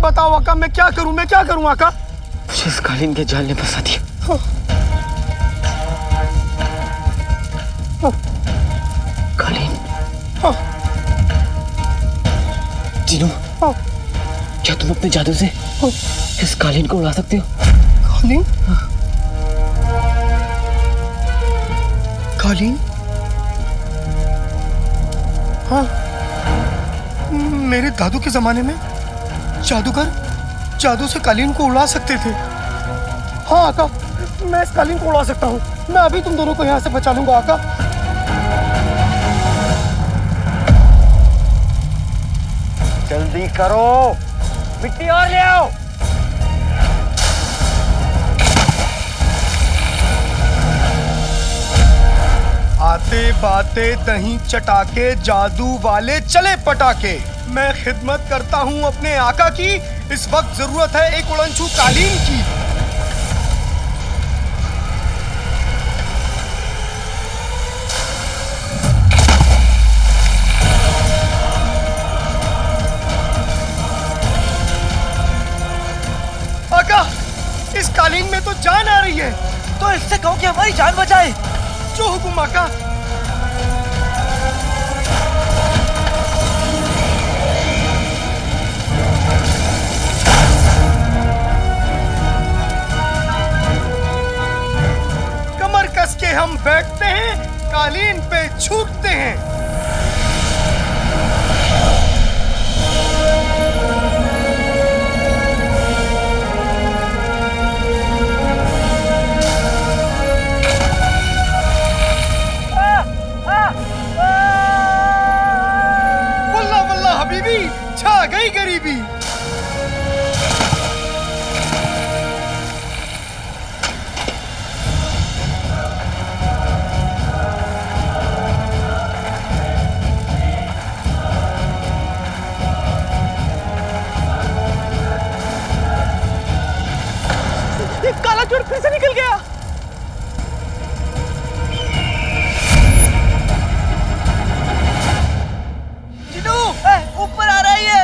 बताओ आका, मैं क्या करूं आका? मुझे इस कालीन के जाल ने फंसा दिया। कालीन। जीनू, क्या तुम अपने जादू से इस कालीन को उड़ा सकते हो? कालीन? कालीन? हाँ, मेरे दादू के जमाने में जादूगर जादू से कालीन को उड़ा सकते थे। हाँ आका, मैं इस कालीन को उड़ा सकता हूँ। मैं अभी तुम दोनों को यहाँ से बचा लूंगा आका। जल्दी करो, मिट्टी और ले आओ। आते बाते दही चटाके, जादू वाले चले पटाके। मैं खिदमत करता हूँ अपने आका की। इस वक्त जरूरत है एक उड़नछू कालीन की। आका, इस कालीन में तो जान आ रही है। तो इससे कहो कि हमारी जान बचाए। जो हुकुम आका। कमर कस के हम बैठते हैं, कालीन पे छूटते हैं। वल्लाह वल्लाह हबीबी, छा गई गरीबी। काला चोर फिर से निकल गया। जिनू, ऊपर आ रही है।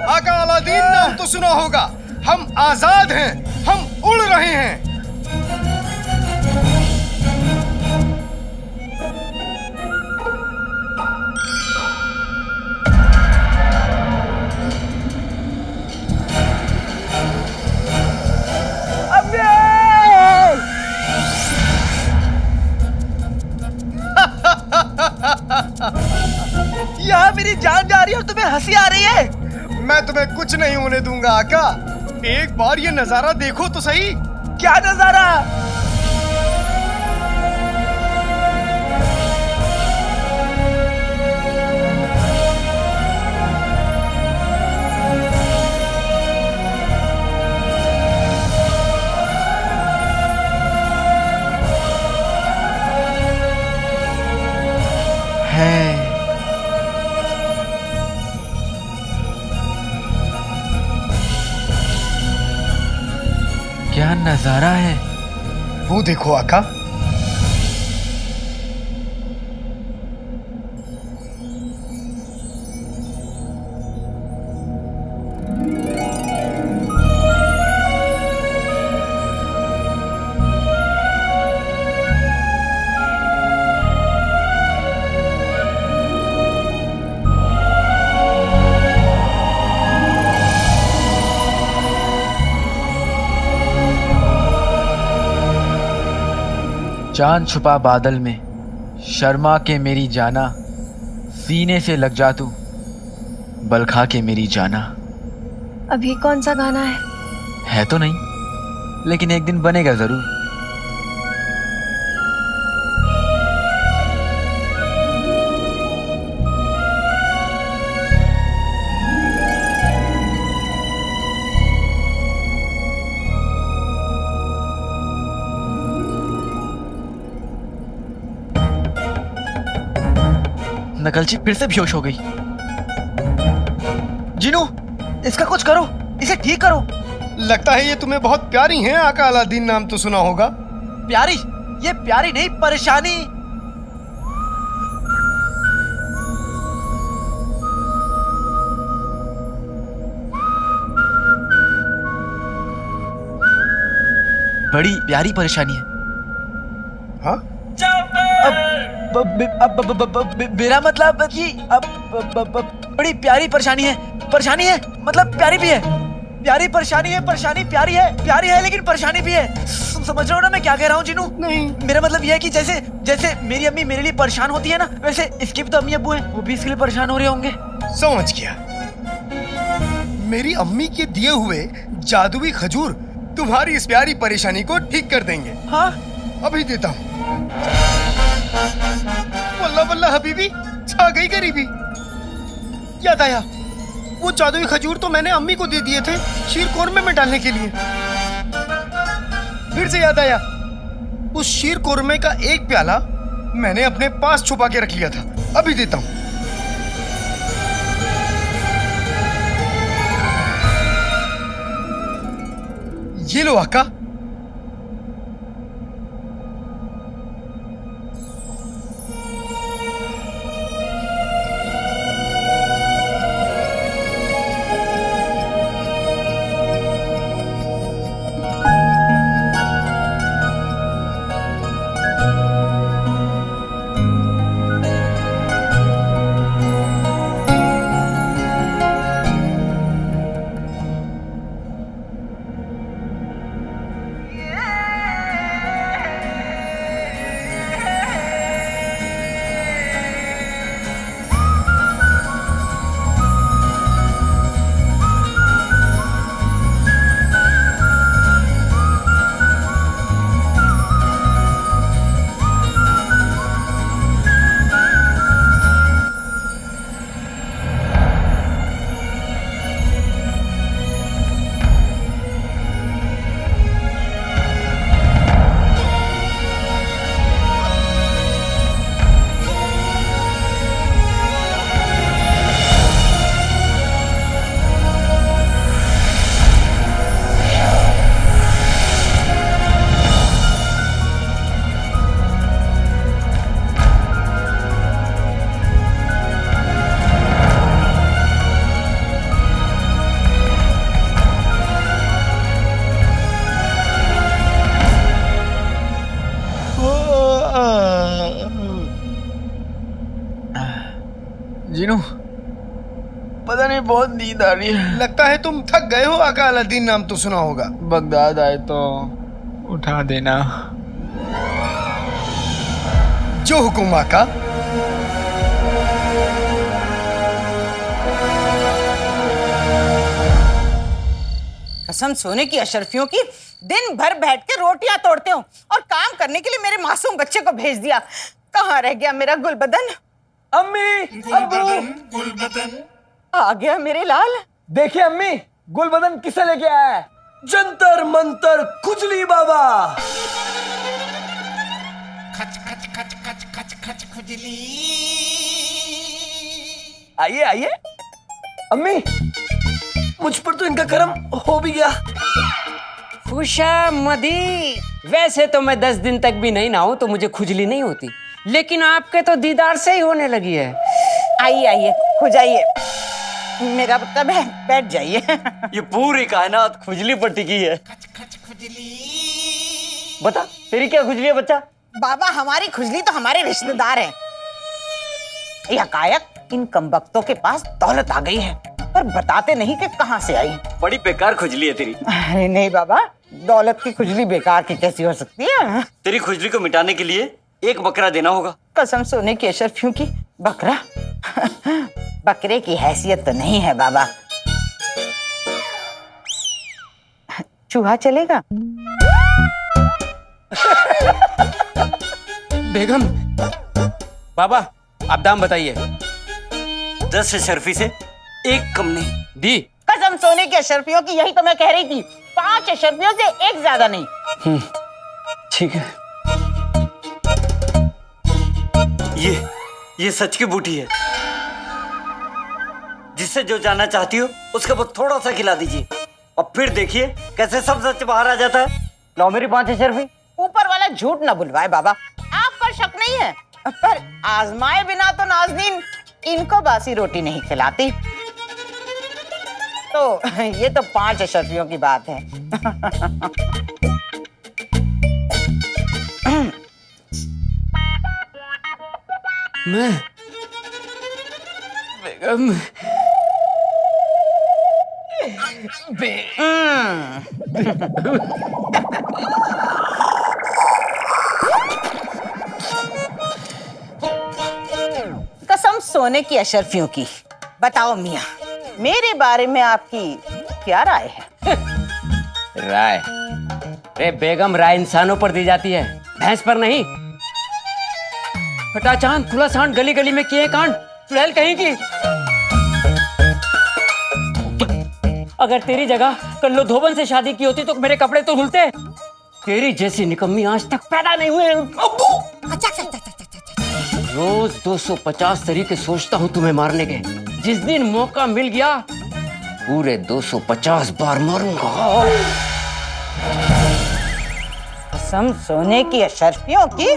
आका अलादीन नाम तो सुना होगा। हम आजाद हैं, हम उड़ रहे हैं। यहाँ मेरी जान जा रही है और तुम्हें हंसी आ रही है। मैं तुम्हें कुछ नहीं होने दूंगा आका। एक बार ये नजारा देखो तो सही। क्या नजारा? क्या नजारा है। वो देखो आका। चांद छुपा बादल में, शर्मा के मेरी जाना, सीने से लग जा तू, बल खा के मेरी जाना। अभी कौन सा गाना है तो नहीं, लेकिन एक दिन बनेगा जरूर। नकलची फिर से बेहोश हो गई। जिनू, इसका कुछ करो, इसे ठीक करो। लगता है ये तुम्हें बहुत प्यारी हैं। आका अलादीन नाम तो सुना होगा। प्यारी? ये प्यारी नहीं, परेशानी। बड़ी प्यारी परेशानी है। हाँ? मेरा मतलब कि बड़ी प्यारी परेशानी है। परेशानी है मतलब प्यारी भी है। प्यारी परेशानी है, परेशानी प्यारी है लेकिन परेशानी भी है। तुम समझ रहे हो ना मैं क्या कह रहा हूँ जीनू? नहीं। मेरा मतलब यह है कि जैसे जैसे मेरी अम्मी मेरे लिए परेशान होती है ना, वैसे इसके भी तो अम्मी अब्बू हैं, वो भी इसके लिए परेशान हो रहे होंगे। समझ गया। मेरी अम्मी के दिए हुए जादुई खजूर तुम्हारी इस प्यारी परेशानी को ठीक कर देंगे। हाँ, अभी देता हूँ। वल्ला वल्ला हबीबी, छा गई गरीबी। याद आया, वो जादुई खजूर तो मैंने अम्मी को दे दिए थे शीर कोरमे में डालने के लिए। फिर से याद आया, उस शीर कोरमे का एक प्याला मैंने अपने पास छुपा के रख लिया था। अभी देता हूँ। ये लो आका। जीनू, पता नहीं बहुत नींद आ रही है। लगता है तुम थक गए हो। आका अलादीन नाम तो सुना होगा। बगदाद आए तो उठा देना। जो हुकुम आका। कसम सोने की अशरफियों की, दिन भर बैठ के रोटियां तोड़ते हो और काम करने के लिए मेरे मासूम बच्चे को भेज दिया। कहाँ रह गया मेरा गुलबदन? अम्मी, अब्बू, गुलबदन आ गया मेरे लाल। देखिए अम्मी, गुलबदन किसे लेके आया है? जंतर मंतर खुजली बाबा। खच खच खच खच खच खच खुजली। आइए आइए। अम्मी, मुझ पर तो इनका करम हो भी गया। खुशामदी। वैसे तो मैं 10 दिन तक भी नहीं नहाऊं तो मुझे खुजली नहीं होती, लेकिन आपके तो दीदार से ही होने लगी है। आइए आइए, हो जाइए मेरा बच्चा, बैठ जाइए। ये पूरी कायनात खुजली पर टिकी है। खच खच खुजली। बता, तेरी क्या खुजली है बच्चा? बाबा, हमारी खुजली तो हमारे रिश्तेदार हैं। यकायक इन कमबख्तों के पास दौलत आ गई है, पर बताते नहीं कि कहां से आई। बड़ी बेकार खुजली है तेरी। अरे नहीं बाबा, दौलत की खुजली बेकार की कैसी हो सकती है? तेरी खुजली को मिटाने के लिए एक बकरा देना होगा। कसम सोने की अशरफियों की, बकरा? बकरे की हैसियत तो नहीं है बाबा। चूहा चलेगा? बेगम, बाबा आप दाम बताइए। 10 शर्फी से एक कम नहीं। दी। कसम सोने की अशरफियों की, यही तो मैं कह रही थी। 5 अशरफियों से एक ज्यादा नहीं। ठीक है। ये सच की बूटी है। जिससे जो जानना चाहती हो उसके बाद थोड़ा सा खिला दीजिए। और फिर देखिए कैसे सब सच बाहर आ जाता है। लो मेरी 5 अशर्फी। ऊपर वाला झूठ ना बुलवाए बाबा, आप पर शक नहीं है, पर आजमाए बिना तो नाज़नीन इनको बासी रोटी नहीं खिलाती। तो ये तो 5 अशर्फियों की बात है। मैं बेगम कसम सोने की अशर्फियों की। बताओ मियाँ, मेरे बारे में आपकी क्या राय है? राय? रे बेगम, राय इंसानों पर दी जाती है, भैंस पर नहीं। फटा चांद खुला सांड गली गली में किए कांड, चुड़ैल कहीं की। अगर तेरी जगह कल्लो धोबन से शादी की होती तो मेरे कपड़े तो धुलते। तेरी जैसी निकम्मी आज तक पैदा नहीं हुए। रोज 250 तरीके सोचता हूँ तुम्हें मारने के। जिस दिन मौका मिल गया पूरे 250 बार मारूंगा। कसम सोने की अशर्फियों की,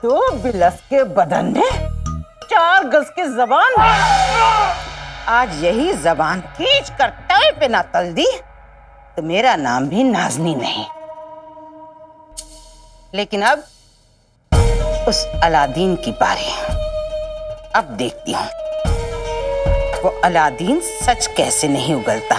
2 बिलस के बदन में 4 गज की जबान। आज यही जबान खींच कर तवे पे ना तल दी तो मेरा नाम भी नाज़नीन नहीं। लेकिन अब उस अलादीन की बारी। अब देखती हूँ वो अलादीन सच कैसे नहीं उगलता।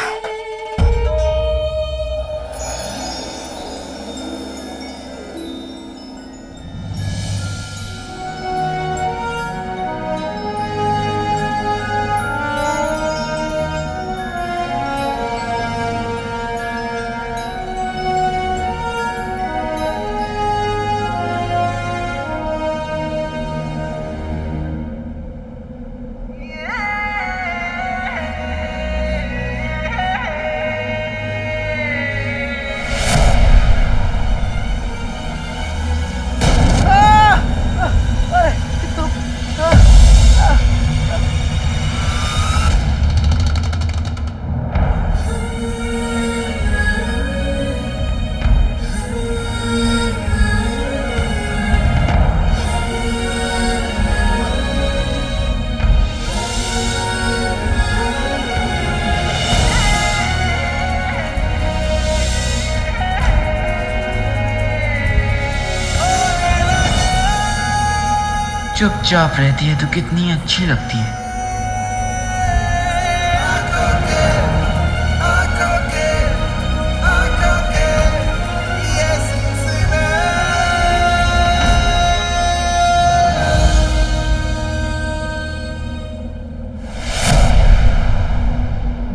चुपचाप रहती है तो कितनी अच्छी लगती है।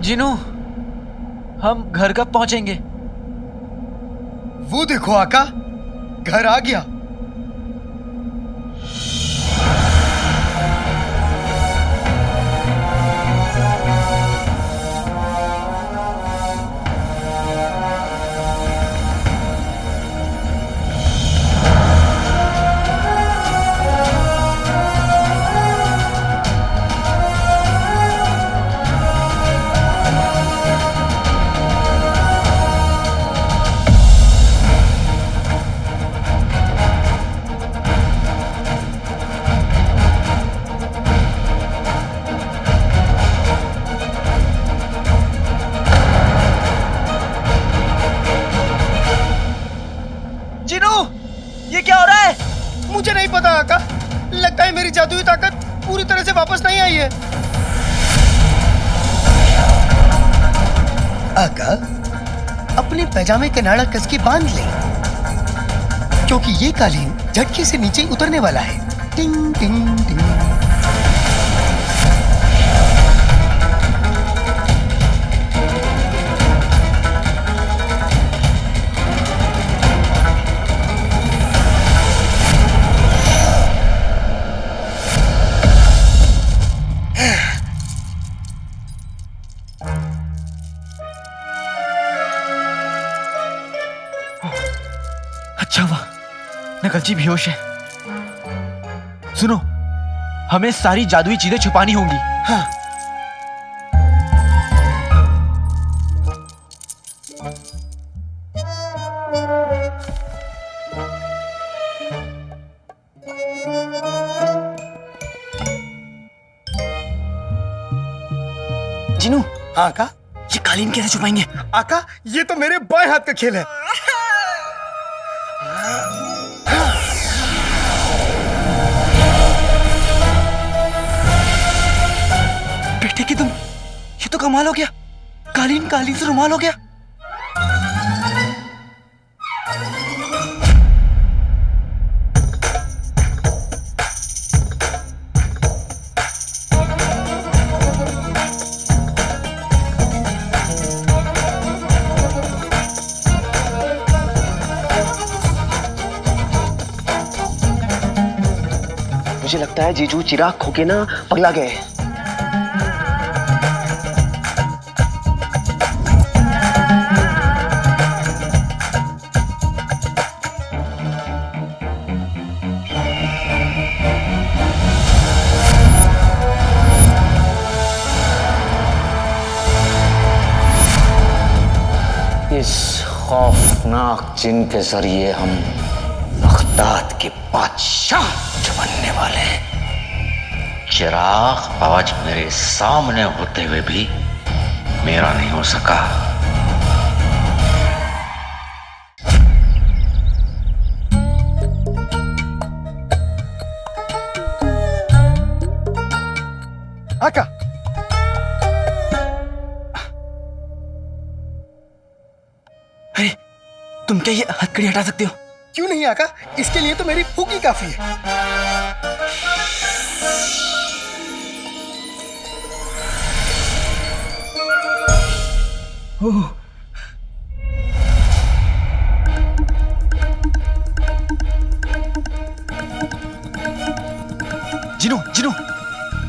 जिनू, हम घर कब पहुंचेंगे? वो देखो आका, घर आ गया। मुझे नहीं पता आका, लगता है मेरी जादुई ताकत पूरी तरह से वापस नहीं आई है। आका, अपने पैजामे के नाड़ा कस के बांध ले, क्योंकि ये कालीन झटके से नीचे उतरने वाला है। टिंग टिंग टिंग। अच्छा हुआ नकलची बेहोश है। सुनो, हमें सारी जादुई चीजें छुपानी होंगी। हाँ। आका, ये कालीन कैसे छुपाएंगे? आका, ये तो मेरे बाएं हाथ का खेल है। बेटे की तुम, ये तो कमाल हो गया। कालीन कालीन से रुमाल हो गया। मुझे लगता है जीजू चिराग खो के ना पगला गए। इस खौफनाक जिन के जरिए हम बगदाद के बादशाह बनने वाले हैं। चिराग आज मेरे सामने होते हुए भी मेरा नहीं हो सका। आका, अरे तुम क्या ये हथकड़ी हटा सकते हो? क्यों नहीं आका, इसके लिए तो मेरी फूकी काफी है। ओह, जिनू जिनू,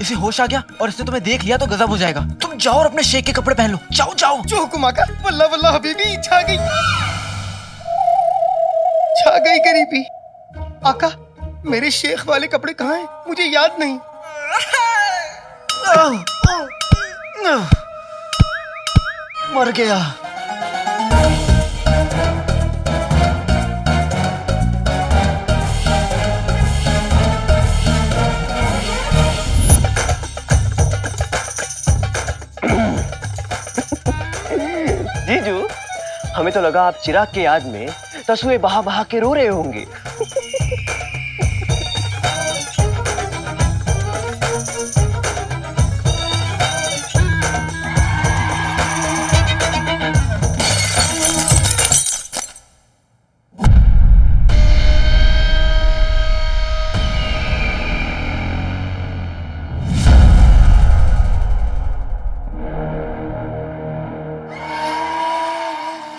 इसे होश आ गया और इसने तुम्हें देख लिया तो गजब हो जाएगा। तुम जाओ और अपने शेख के कपड़े पहन लो। जाओ जाओ। जो हुकुम आका। वल्लाह वल्लाह हबीबी, छा गई, छा गई गरीबी। आका, मेरे शेख वाले कपड़े कहाँ हैं? मुझे याद नहीं। मर गया। जीजू, हमें तो लगा आप चिराग के याद में तसुए बहा बहा के रो रहे होंगे।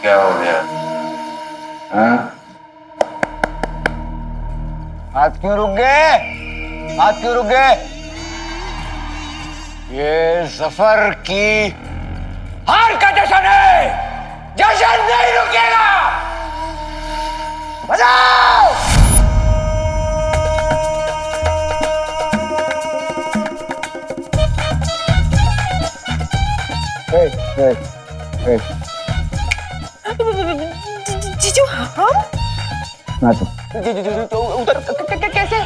क्या हो गया? हाँ? हाथ क्यों रुक गए? हाथ क्यों रुक गए? ये जफर की हार का जश्न है। जश्न नहीं रुकेगा। बजाओ। जीजू, हम उधर कैसे?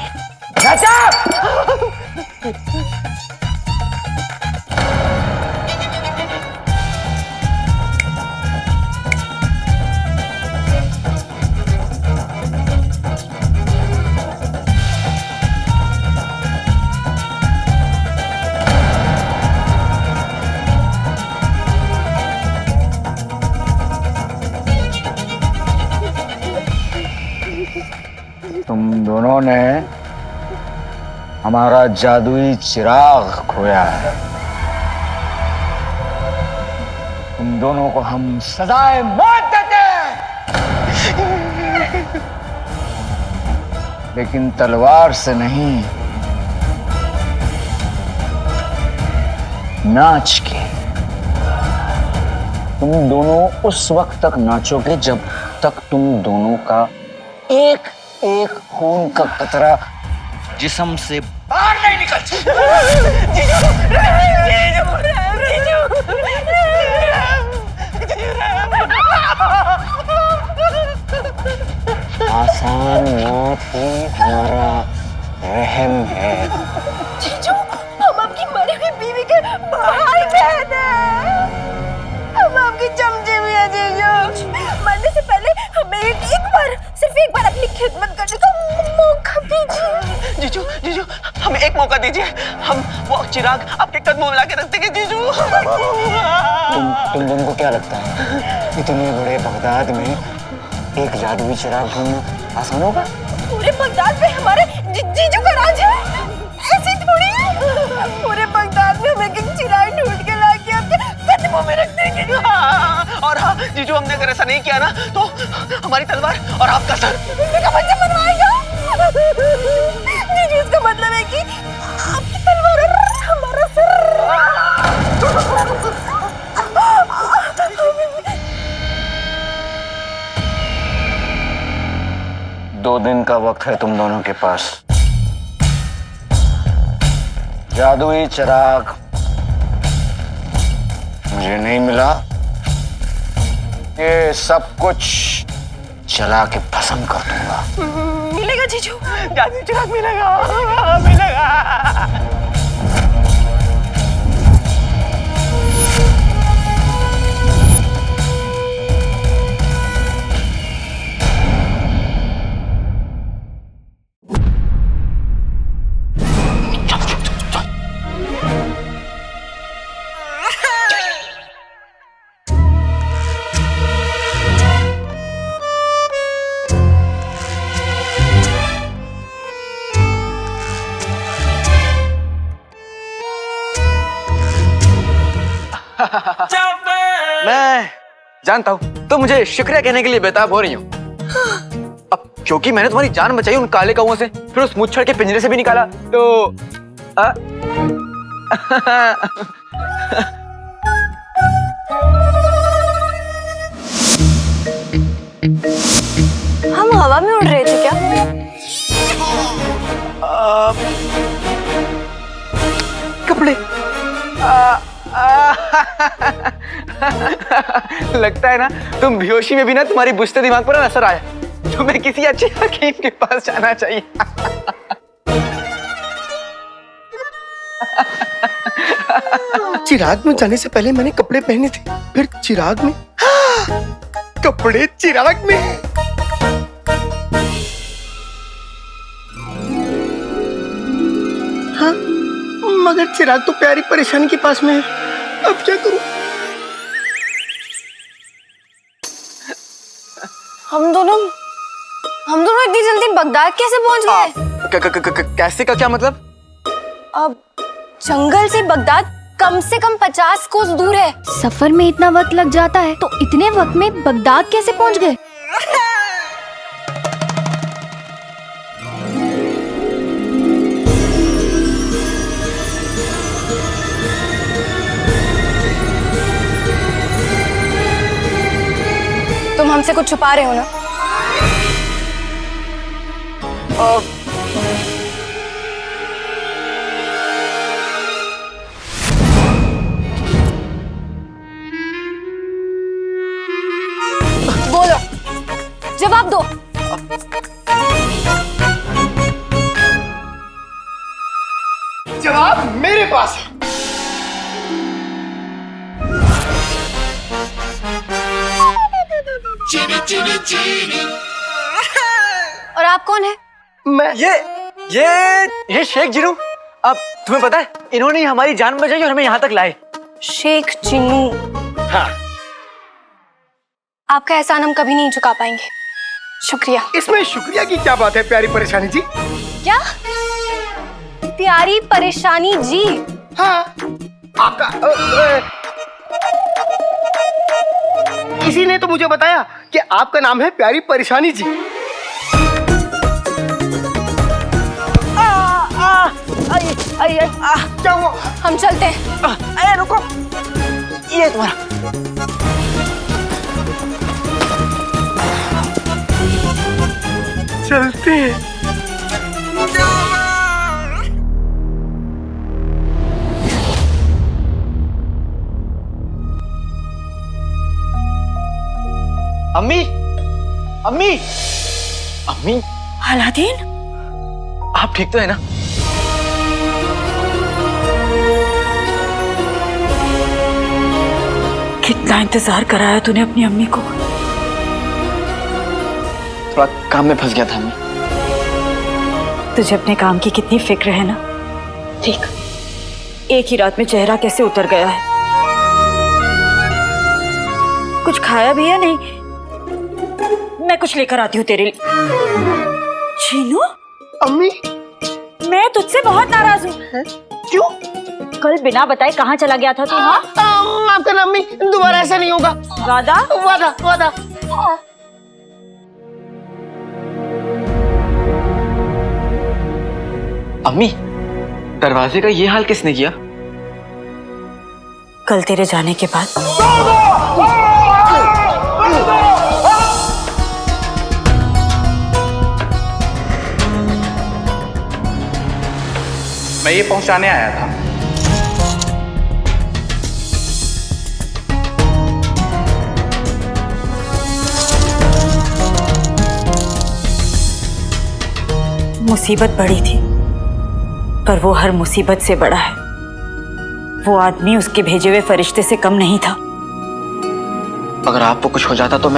तुम दोनों ने हमारा जादुई चिराग खोया है। तुम दोनों को हम सजाए मौत देते हैं, लेकिन तलवार से नहीं, नाच के। तुम दोनों उस वक्त तक नाचोगे जब तक तुम दोनों का एक एक खून का कतरा जिस्म से बाहर नहीं निकल। आसान मौत ही हमारा रहम है। जीजू, हम आपकी मरी हुई बीवी के भाई बहन हैं। खिदमत करने का मौका दीजिए। जीजू जीजू हमें एक मौका दीजिए, हम वो चिराग आपके कदमों में लाके रख देंगे जीजू। तुम दोनों को क्या लगता है इतने बड़े बगदाद में एक जादुई चिराग ढूंढना आसान होगा? पूरे बगदाद में हमारे जीजू का राज है, ऐसे थोड़ी है। पूरे बगदाद में हम एक चिराग ढूंढ के लाके आपके कदमों में रख देंगे। और हाँ जीजू, हमने अगर ऐसा नहीं किया ना तो हमारी तलवार और आपका सर का बच्चा बनवाएगा। जीजू इसका मतलब है कि आपकी तलवार और हमारा सर। 2 दिन का वक्त है तुम दोनों के पास। जादुई चिराग मुझे नहीं मिला, ये सब कुछ जला के भस्म कर दूंगा। मिलेगा जीजू, जादुई चिराग मिलेगा मिलेगा। मैं जानता हूँ तुम मुझे शुक्रिया कहने के लिए बेताब हो रही हो। अब क्योंकि मैंने तुम्हारी जान बचाई उन काले कौओं से, फिर उस मुच्छर के पिंजरे से भी निकाला, तो हम हवा में उड़ रहे थे क्या? कपड़े लगता है ना तुम बेहोशी में भी ना तुम्हारी बुझते दिमाग पर असर आया। तुम्हें किसी अच्छे हकीम के पास जाना चाहिए। चिराग में जाने से पहले मैंने कपड़े पहने थे, फिर चिराग में कपड़े चिराग में। हाँ, मगर चिराग तो प्यारी परेशानी के पास में है, अब क्या करूं? हम दोनों इतनी जल्दी बगदाद कैसे पहुंच गए? कैसे का क्या मतलब? अब जंगल से बगदाद कम से कम 50 कोस दूर है। सफर में इतना वक्त लग जाता है तो इतने वक्त में बगदाद कैसे पहुंच गए? तुम हमसे कुछ छुपा रहे हो ना? बोलो, जवाब दो। जवाब मेरे पास है। और आप कौन है? मैं ये शेख जिनू। अब तुम्हें पता है इन्होंने हमारी जान बचाई और हमें यहाँ तक लाए। शेख जिन्नू। हाँ। आपका एहसान हम कभी नहीं चुका पाएंगे। शुक्रिया। इसमें शुक्रिया की क्या बात है प्यारी परेशानी जी? क्या? प्यारी परेशानी जी? हाँ, आपका इसी ने तो मुझे बताया कि आपका नाम है प्यारी परेशानी जी। क्या हुआ? हम चलते हैं। अरे रुको, ये तुम्हारा। चलते हैं। अम्मी, अम्मी, अम्मी, अलादीन, आप ठीक तो है ना? कितना इंतजार कराया तूने अपनी अम्मी को। थोड़ा काम में फंस गया था मैं। तुझे अपने काम की कितनी फिक्र है ना। ठीक, एक ही रात में चेहरा कैसे उतर गया है। कुछ खाया भी है नहीं? मैं कुछ लेकर आती हूँ तेरे लिए। चीनू, अम्मी, मैं तुझसे बहुत नाराज हूँ। क्यों? कल बिना बताए कहाँ चला गया था तू? हाँ, माफ करना अम्मी, दोबारा ऐसा नहीं होगा। वादा? वादा वादा। अम्मी, दरवाजे का ये हाल किसने किया? कल तेरे जाने के बाद मैं ये पहुंचाने आया था। मुसीबत बड़ी थी, पर वो हर मुसीबत से बड़ा है। वो आदमी उसके भेजे हुए फरिश्ते से कम नहीं था। अगर आपको कुछ हो जाता तो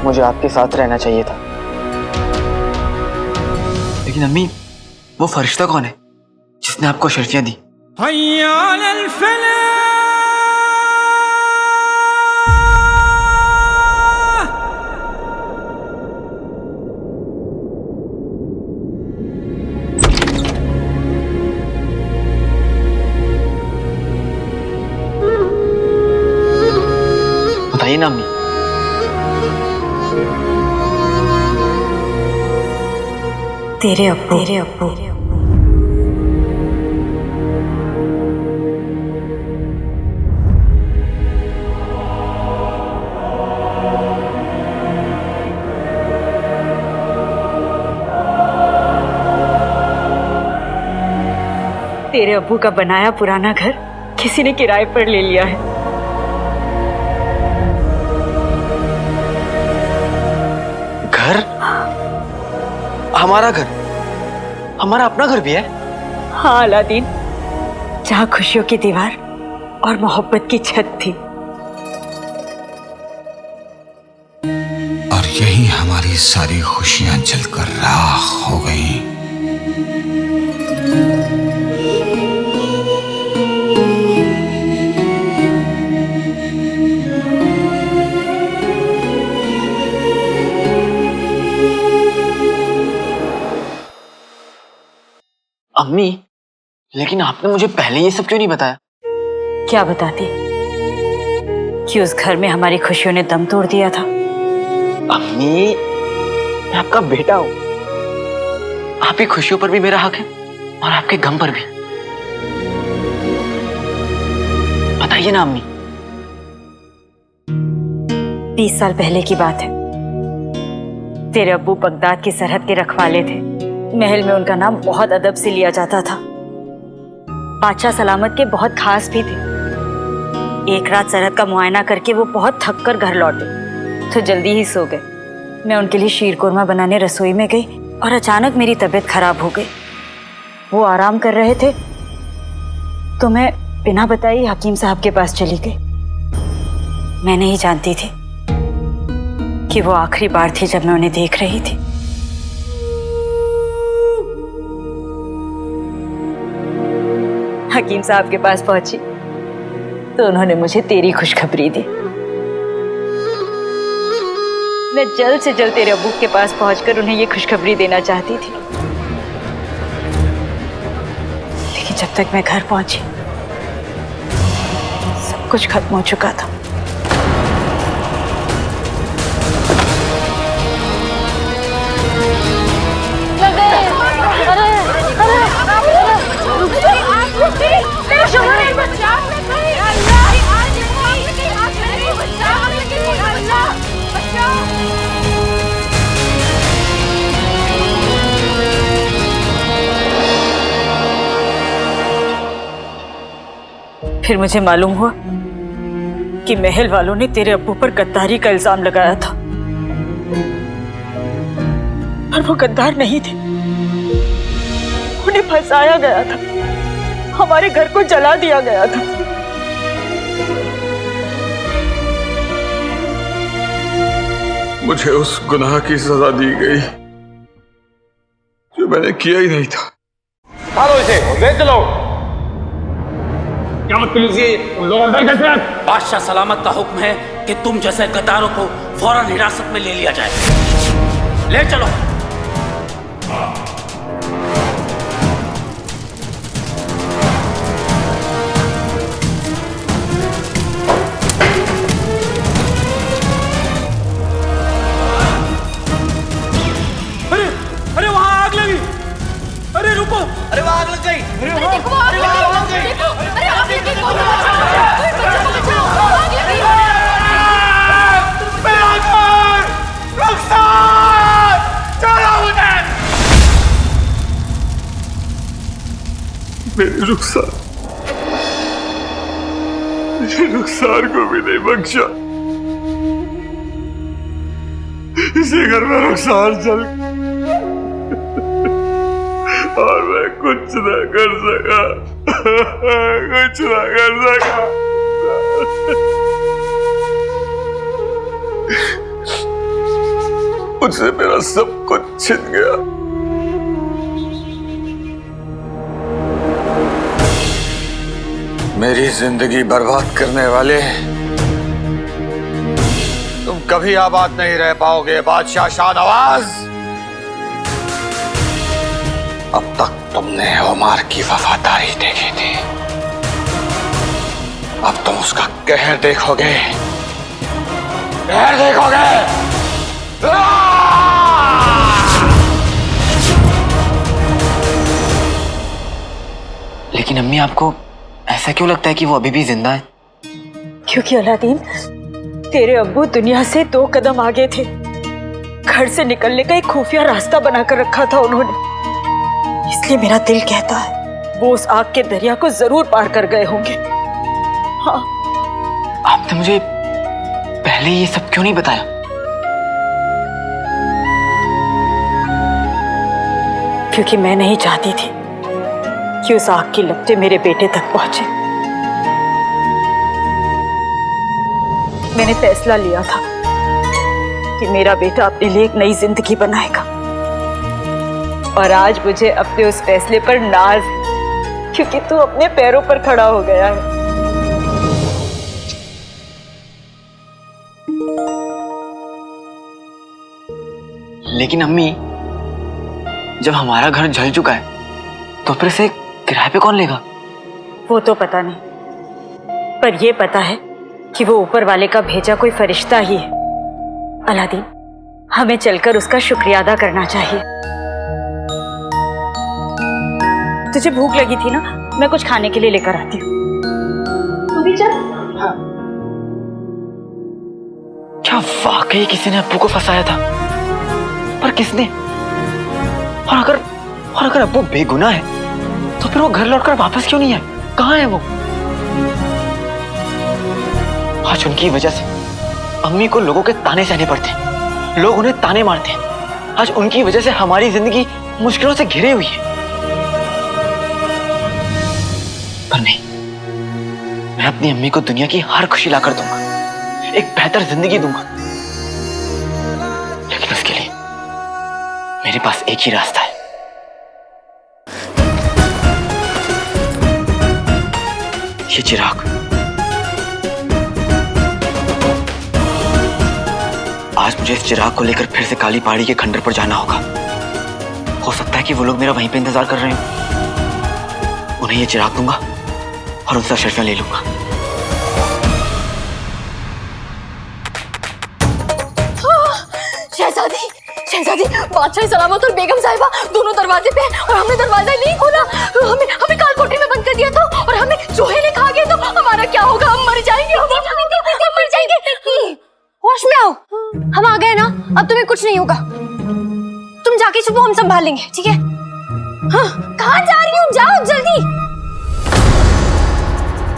मुझे आपके साथ रहना चाहिए था। लेकिन अम्मी, वो फरिश्ता कौन है जिसने आपको शर्फियां दी? बताइए ना अम्मी। तेरे अब्बू। तेरे अब्बू का बनाया पुराना घर किसी ने किराए पर ले लिया है। घर? हमारा घर? हमारा अपना घर भी है? हाँ अलादीन, जहाँ खुशियों की दीवार और मोहब्बत की छत थी। और यही हमारी सारी खुशियां जलकर राख हो गईं। अम्मी, लेकिन आपने मुझे पहले ये सब क्यों नहीं बताया? क्या बताती कि उस घर में हमारी खुशियों ने दम तोड़ दिया था। अम्मी, मैं आपका बेटा हूं। आपकी खुशियों पर भी मेरा हक है और आपके गम पर भी। बताइए ना अम्मी। 20 साल पहले की बात है। तेरे अब्बू बगदाद की सरहद के रखवाले थे। महल में उनका नाम बहुत अदब से लिया जाता था। बादशाह सलामत के बहुत खास भी थे। एक रात सरहद का मुआयना करके वो बहुत थक कर घर लौटे तो जल्दी ही सो गए। मैं उनके लिए शीर कोरमा बनाने रसोई में गई और अचानक मेरी तबीयत खराब हो गई। वो आराम कर रहे थे तो मैं बिना बताए ही हकीम साहब के पास चली गई। मैं नहीं जानती थी कि वो आखिरी बार थी जब मैं उन्हें देख रही थी। हकीम साहब के पास पहुंची तो उन्होंने मुझे तेरी खुशखबरी दी। मैं जल्द से जल्द तेरे अब्बू के पास पहुंचकर उन्हें ये खुशखबरी देना चाहती थी, लेकिन जब तक मैं घर पहुंची सब कुछ खत्म हो चुका था। फिर मुझे मालूम हुआ कि महल वालों ने तेरे अब्बू पर गद्दारी का इल्जाम लगाया था, पर वो गद्दार नहीं थे। उन्हें फंसाया गया था, हमारे घर को जला दिया गया था। मुझे उस गुनाह की सजा दी गई जो मैंने किया ही नहीं था। मारो इसे, ले चलो। क्या मतलब ये उन लोग अंदर कैसे आए? बादशाह सलामत का हुक्म है कि तुम जैसे गद्दारों को फौरन हिरासत में ले लिया जाए। ले चलो। अरे वहाँ आग लगी। अरे रुको, अरे वहाँ आग लग गई। अरे देखो आग लग गई। अरे आग लग गई। मेरे रुखसार को भी नहीं बख्शा। इसी घर में रुखसार चल और मैं कुछ न कर सका, कुछ न कर सका। मुझसे मेरा सब कुछ छिन गया। मेरी जिंदगी बर्बाद करने वाले, तुम कभी आबाद नहीं रह पाओगे बादशाह शाहनवाज। अब तक तुमने ओमार की वफादारी देखी थी, अब तुम उसका कहर देखोगे, कहर देखोगे। लेकिन अम्मी, आपको ऐसा क्यों लगता है कि वो अभी भी जिंदा है? क्योंकि अलादीन, तेरे अब्बू दुनिया से 2 कदम आगे थे। घर से निकलने का एक खुफिया रास्ता बनाकर रखा था उन्होंने। इसलिए मेरा दिल कहता है वो उस आग के दरिया को जरूर पार कर गए होंगे। हाँ। आपने मुझे पहले ये सब क्यों नहीं बताया? क्योंकि मैं नहीं चाहती थी कि उस आग की लपटें मेरे बेटे तक पहुंचे। मैंने फैसला लिया था कि मेरा बेटा अपने लिए एक नई जिंदगी बनाएगा, और आज मुझे अपने उस फैसले पर नाज है, क्योंकि तू अपने पैरों पर खड़ा हो गया है। लेकिन अम्मी, जब हमारा घर जल चुका है तो फिर से किराए पे कौन लेगा? वो तो पता नहीं, पर ये पता है कि वो ऊपर वाले का भेजा कोई फरिश्ता ही है। अलादीन, हमें चलकर उसका शुक्रिया अदा करना चाहिए। तुझे भूख लगी थी ना, मैं कुछ खाने के लिए लेकर आती हूँ। तू भी चल। हाँ। क्या वाकई किसी ने अब्बू को फंसाया था? पर किसने? और अगर अब्बू बेगुनाह है तो फिर वो घर लौटकर वापस क्यों नहीं आए? कहाँ है वो? आज उनकी वजह से अम्मी को लोगों के ताने सहने पड़ते हैं, लोग उन्हें ताने मारते हैं। आज उनकी वजह से हमारी जिंदगी मुश्किलों से घिरी हुई है। पर नहीं, मैं अपनी अम्मी को दुनिया की हर खुशी लाकर दूंगा, एक बेहतर जिंदगी दूंगा। लेकिन उसके लिए मेरे पास एक ही रास्ता है। ये चिराग। आज मुझे इस चिराग को लेकर फिर से काली पहाड़ी के खंडर पर जाना होगा। हो सकता है कि वो लोग मेरा वहीं पे इंतजार कर रहे हो। उन्हें ये चिराग दूंगा और उनसे अशर्फियां ले लूंगा। शहजादी, शहजादी, बादशाह सलामत और बेगम साहिबा दोनों दरवाजे पे हैं और हमने दरवाजा नहीं खोला। हमें काल कोठरी में बंद कर दिया था और हमें चूहे ने खा गए तो हमारा क्या होगा? हम मर जाएंगे, हम मर जाएंगे। होश में आओ, हम आ गए ना, अब तुम्हें कुछ नहीं होगा। तुम जाके छुपो, हम संभाल लेंगे, ठीक है? हाँ, कहाँ जा रही हो? जाओ जल्दी।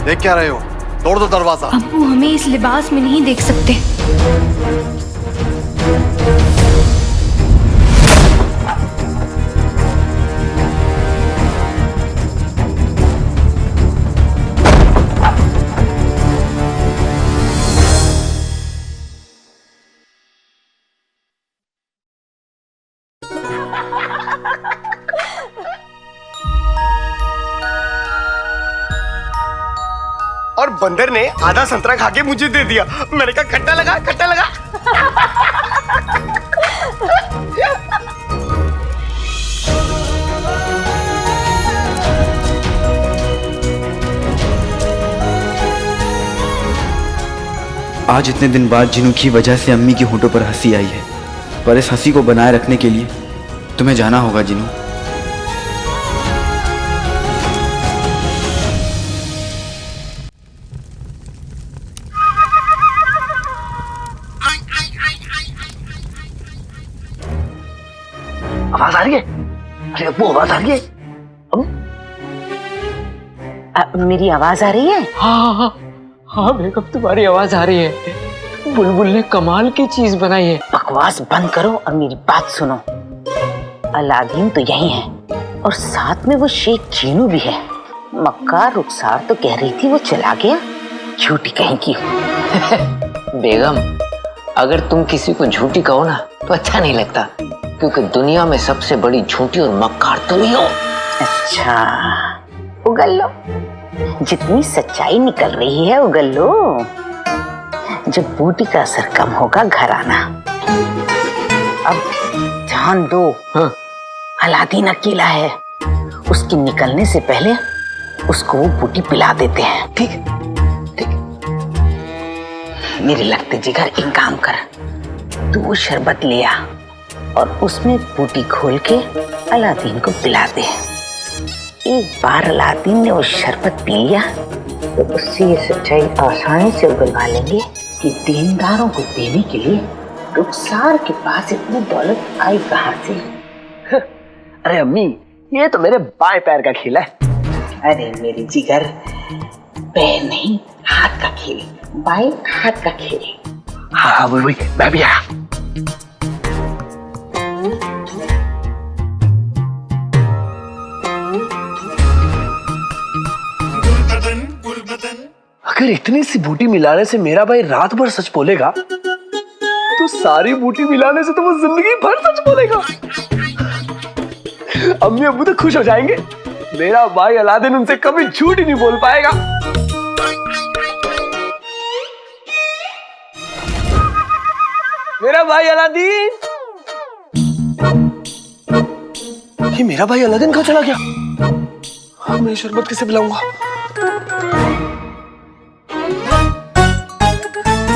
देख क्या रहे हो? तोड़ दो दरवाजा। अब्बू हमें इस लिबास में नहीं देख सकते। बंदर ने आधा संतरा खा के मुझे दे दिया। मैंने कहा खट्टा लगा, खट्टा लगा। आज इतने दिन बाद जिनू की वजह से अम्मी की होठों पर हंसी आई है, पर इस हंसी को बनाए रखने के लिए तुम्हें जाना होगा जिनू। आवाज आ रही है? अरे अब्बू आवाज आ रही है? मेरी आवाज आ रही है? हाँ बेगम तुम्हारी आवाज आ रही है। बुलबुल ने कमाल की चीज बनाई है। बकवास बंद करो और मेरी बात सुनो। अलादीन तो यही है और साथ में वो शेख जीनू भी है। मक्का रुखसार तो कह रही थी वो चला गया, झूठी कहीं की। बेगम अगर तुम किसी को झूठी कहो ना तो अच्छा नहीं लगता, क्योंकि दुनिया में सबसे बड़ी झूठी और मक्कार तुम ही हो। अच्छा उगल लो, जितनी सच्चाई निकल रही है उगल लो। जब बूटी का असर कम होगा घर आना। अब ध्यान दो। हाँ। अलादीन अकेला है, उसके निकलने से पहले उसको वो बूटी पिला देते हैं। ठीक ठीक। मेरे लगते जिगर एक काम कर, तू वो शरबत ले आ और उसमें बूटी घोल के अलादीन को पिला दे। एक बार अलादीन ने वो शरबत पी लिया तो उससे ये सच्चाई आसानी से उगलवा लेंगे कि देनदारों को देने के लिए रुखसार के पास इतनी दौलत आई कहां से। अरे अम्मी ये तो मेरे बाएं पैर का खेल है। अरे मेरी जिगर, पैर नहीं हाथ का खेल, बाएं हाथ का खेल। हाँ वही मैं भी आया। अगर इतनी सी बूटी मिलाने से मेरा भाई रात भर सच बोलेगा तो सारी बूटी मिलाने से तो वो जिंदगी भर सच बोलेगा। अम्मी अब्बू तो खुश हो जाएंगे। मेरा भाई अलादीन उनसे कभी झूठ ही नहीं बोल पाएगा। मेरा भाई अलादीन। ये मेरा भाई अलादीन कहाँ चला गया? हाँ, मैं शरबत कैसे पिलाऊंगा?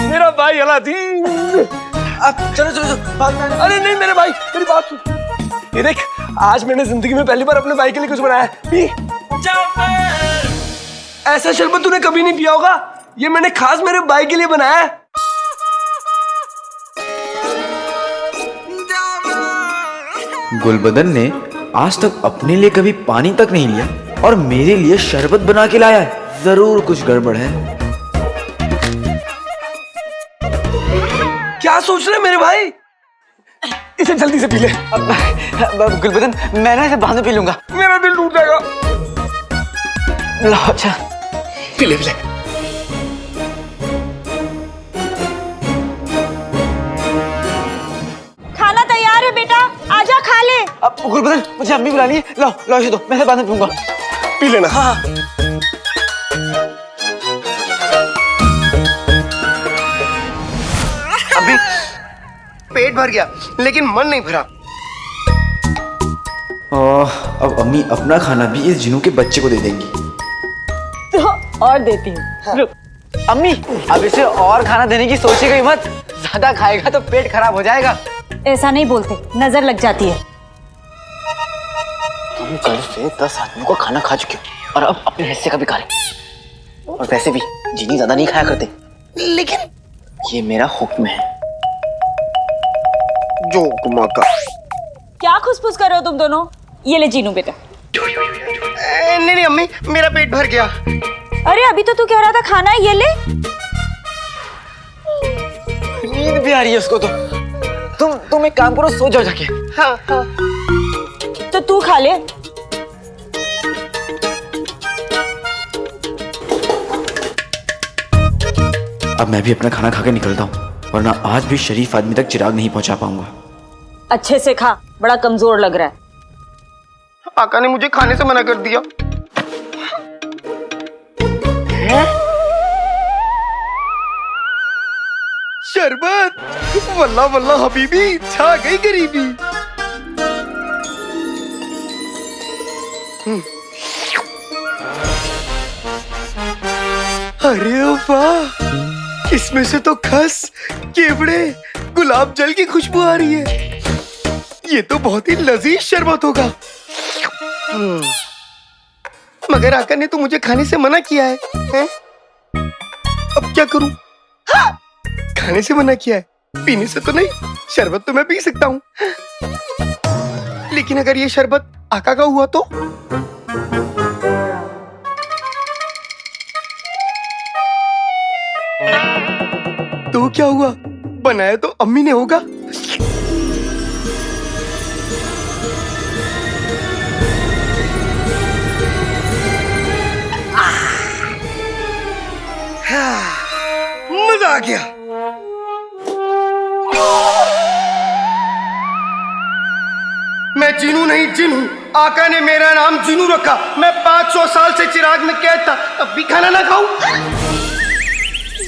मेरा भाई अलादीन। अब चलो चलो चलो बात में। अरे नहीं मेरे भाई, मेरी बात सुन। ये देख, आज मैंने जिंदगी में पहली बार अपने भाई के लिए कुछ बनाया है। पी। ऐसा शरबत तूने कभी नहीं पिया होगा। ये मैंने खास मेरे भाई के लिए बनाया है। गुलबदन ने आज तक अपने लिए कभी पानी तक नहीं लिया और मेरे लिए शरबत बना के लाया है। जरूर कुछ गड़बड़ है। क्या सोच रहे मेरे भाई? इसे जल्दी से पी ले। गुलबदन मैं ना इसे बाद में पी लूंगा। मेरा दिल टूट जाएगा। लो अच्छा पी ले पी ले। खाना तैयार है बेटा, आजा खा ले। अब गुलबदन मुझे अम्मी बुला ली। लो लो इसे दो, मैं इसे बाद में पीऊंगा। पी लेना। हाँ अभी पेट भर गया लेकिन मन नहीं भरा। अब अम्मी अपना खाना भी इस जिनू के बच्चे को दे देंगी। तो और देती हूँ। रुक। अम्मी अब इसे और खाना देने की सोचेगा ही मत, ज्यादा खाएगा तो पेट खराब हो जाएगा। ऐसा नहीं बोलते, नजर लग जाती है। तुम कल से 10 आदमियों को खाना खा चुके हो और अब अपने हिस्से का भी खा ले। और वैसे भी जीनी ज्यादा नहीं खाया करते, लेकिन ये मेरा हुक्म है। जो हुक्म का। क्या खुसफुस कर रहे हो तुम दोनों? ये ले जीनू बेटा। नहीं नहीं अम्मी, मेरा पेट भर गया। अरे अभी तो तू कह रहा था खाना है, ये ले। नींद भी आ रही है उसको तो। तुम एक काम करो, सो जाओ जाके। हाँ हाँ। तो तू खा ले। अब मैं भी अपना खाना खा के निकलता हूँ, वरना आज भी शरीफ आदमी तक चिराग नहीं पहुंचा पाऊंगा। अच्छे से खा, बड़ा कमजोर लग रहा है। आका ने मुझे खाने से मना कर दिया। शरबत, वल्ला वल्ला हबीबी, छा गई गरीबी। अरे वाह, इसमें से तो खस, केवड़े, गुलाब जल की खुशबू आ रही है। ये तो बहुत ही लजीज शरबत होगा। मगर आका ने तो मुझे खाने से मना किया है? अब क्या करूं? हाँ! खाने से मना किया है, पीने से तो नहीं। शरबत तो मैं पी सकता हूँ, लेकिन अगर ये शरबत आका का हुआ तो? तो क्या हुआ? बनाया तो अम्मी ने होगा। मजा आ गया। मैं जीनू नहीं जिन हूँ। आका ने मेरा नाम जीनू रखा। मैं 500 साल से चिराग में कैद था, तब भी खाना ना खाऊं।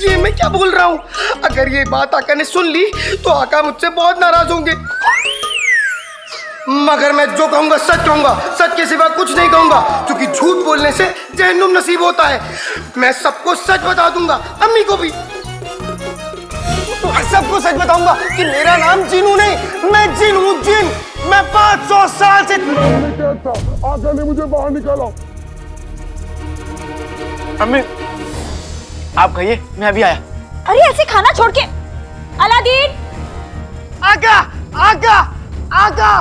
ये मैं क्या बोल रहा हूँ? अगर ये बात आका ने सुन ली तो आका मुझसे बहुत नाराज होंगे। मगर मैं जो कहूंगा सच कहूंगा, सच के सिवा कुछ नहीं कहूंगा, क्योंकि झूठ बोलने से जहन्नुम नसीब होता है। मैं सबको सच बता दूंगा, अम्मी को भी। सबको सच बताऊंगा कि मेरा नाम जीनू नहीं, मैं जिन हूँ, जिन। मैं 500 साल से आका ने मुझे बाहर निकाला। अम्मी, आप कहिए, मैं अभी आया। अरे ऐसे खाना छोड़ के। अलादीन, आका, आका, आका।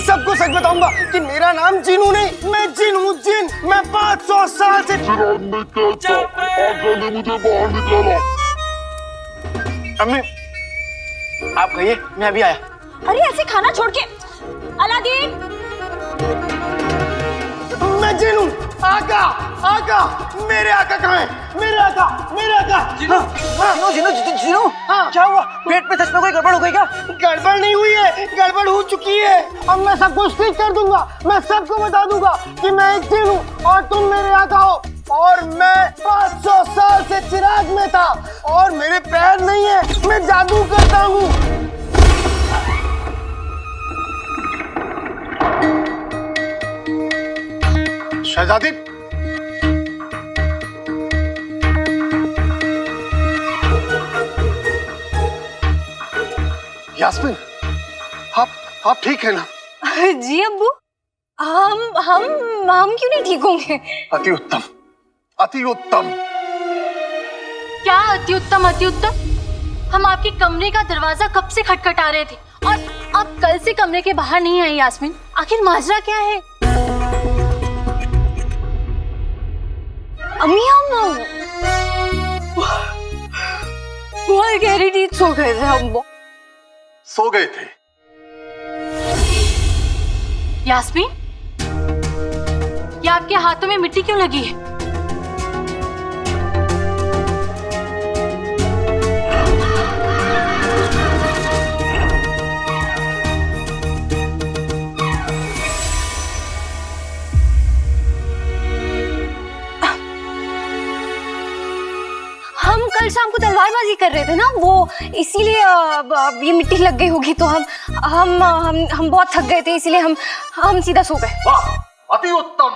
सबको सच बताऊंगा कि मेरा नाम जीनू नहीं, मैं जिन हूँ, जिन। मैं 500 साल से चिराग में कैद था, आका ने मुझे बाहर निकाला। अम्मी, आप कहिए, मैं अभी आया। अरे ऐसे खाना छोड़ के। अलादीन, मैं जिन हूँ। आका, आका, मेरे आका कहाँ है? मेरे आका, मेरे आका। जीनू, जीनू, हाँ। क्या हुआ? पेट में सच में कोई गड़बड़ हो गई क्या? गड़बड़ नहीं हुई है, गड़बड़ हो चुकी है। अब मैं सब कुछ ठीक कर दूंगा। मैं सबको बता दूंगा कि मैं एक जिन हूँ और तुम मेरे आका हो। और मैं 500 साल से चिराग में था और मेरे पैर नहीं है, मैं जादू करता हूँ। शहजादी, यास्मीन, आप ठीक है ना? जी अब्बू, हम क्यों नहीं ठीक होंगे? अति उत्तम, अति उत्तम। क्या अति उत्तम, अति उत्तम? हम आपके कमरे का दरवाजा कब से खटखटा रहे थे और आप कल से कमरे के बाहर नहीं आई। यास्मीन, आखिर माजरा क्या है? अम्मी, हम बहुत गहरी नींद सो गए थे। हम सो गए थे। यास्मीन, ये आपके हाथों में मिट्टी क्यों लगी है? हम कल शाम को तलवारबाजी कर रहे थे ना, वो इसीलिए ये मिट्टी लग गई होगी। तो हम बहुत थक गए थे, इसीलिए हम सीधा सो गए। वाह, अति उत्तम,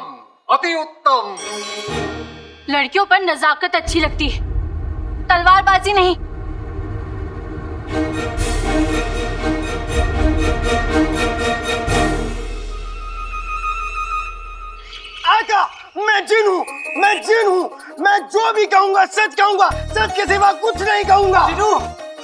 अति उत्तम। लड़कियों पर नजाकत अच्छी लगती है, तलवारबाजी नहीं। आका, मैं जिन हूँ, मैं जिन हूँ। मैं जो भी कहूँगा सच कहूँगा, सच के सिवा कुछ नहीं कहूँगा।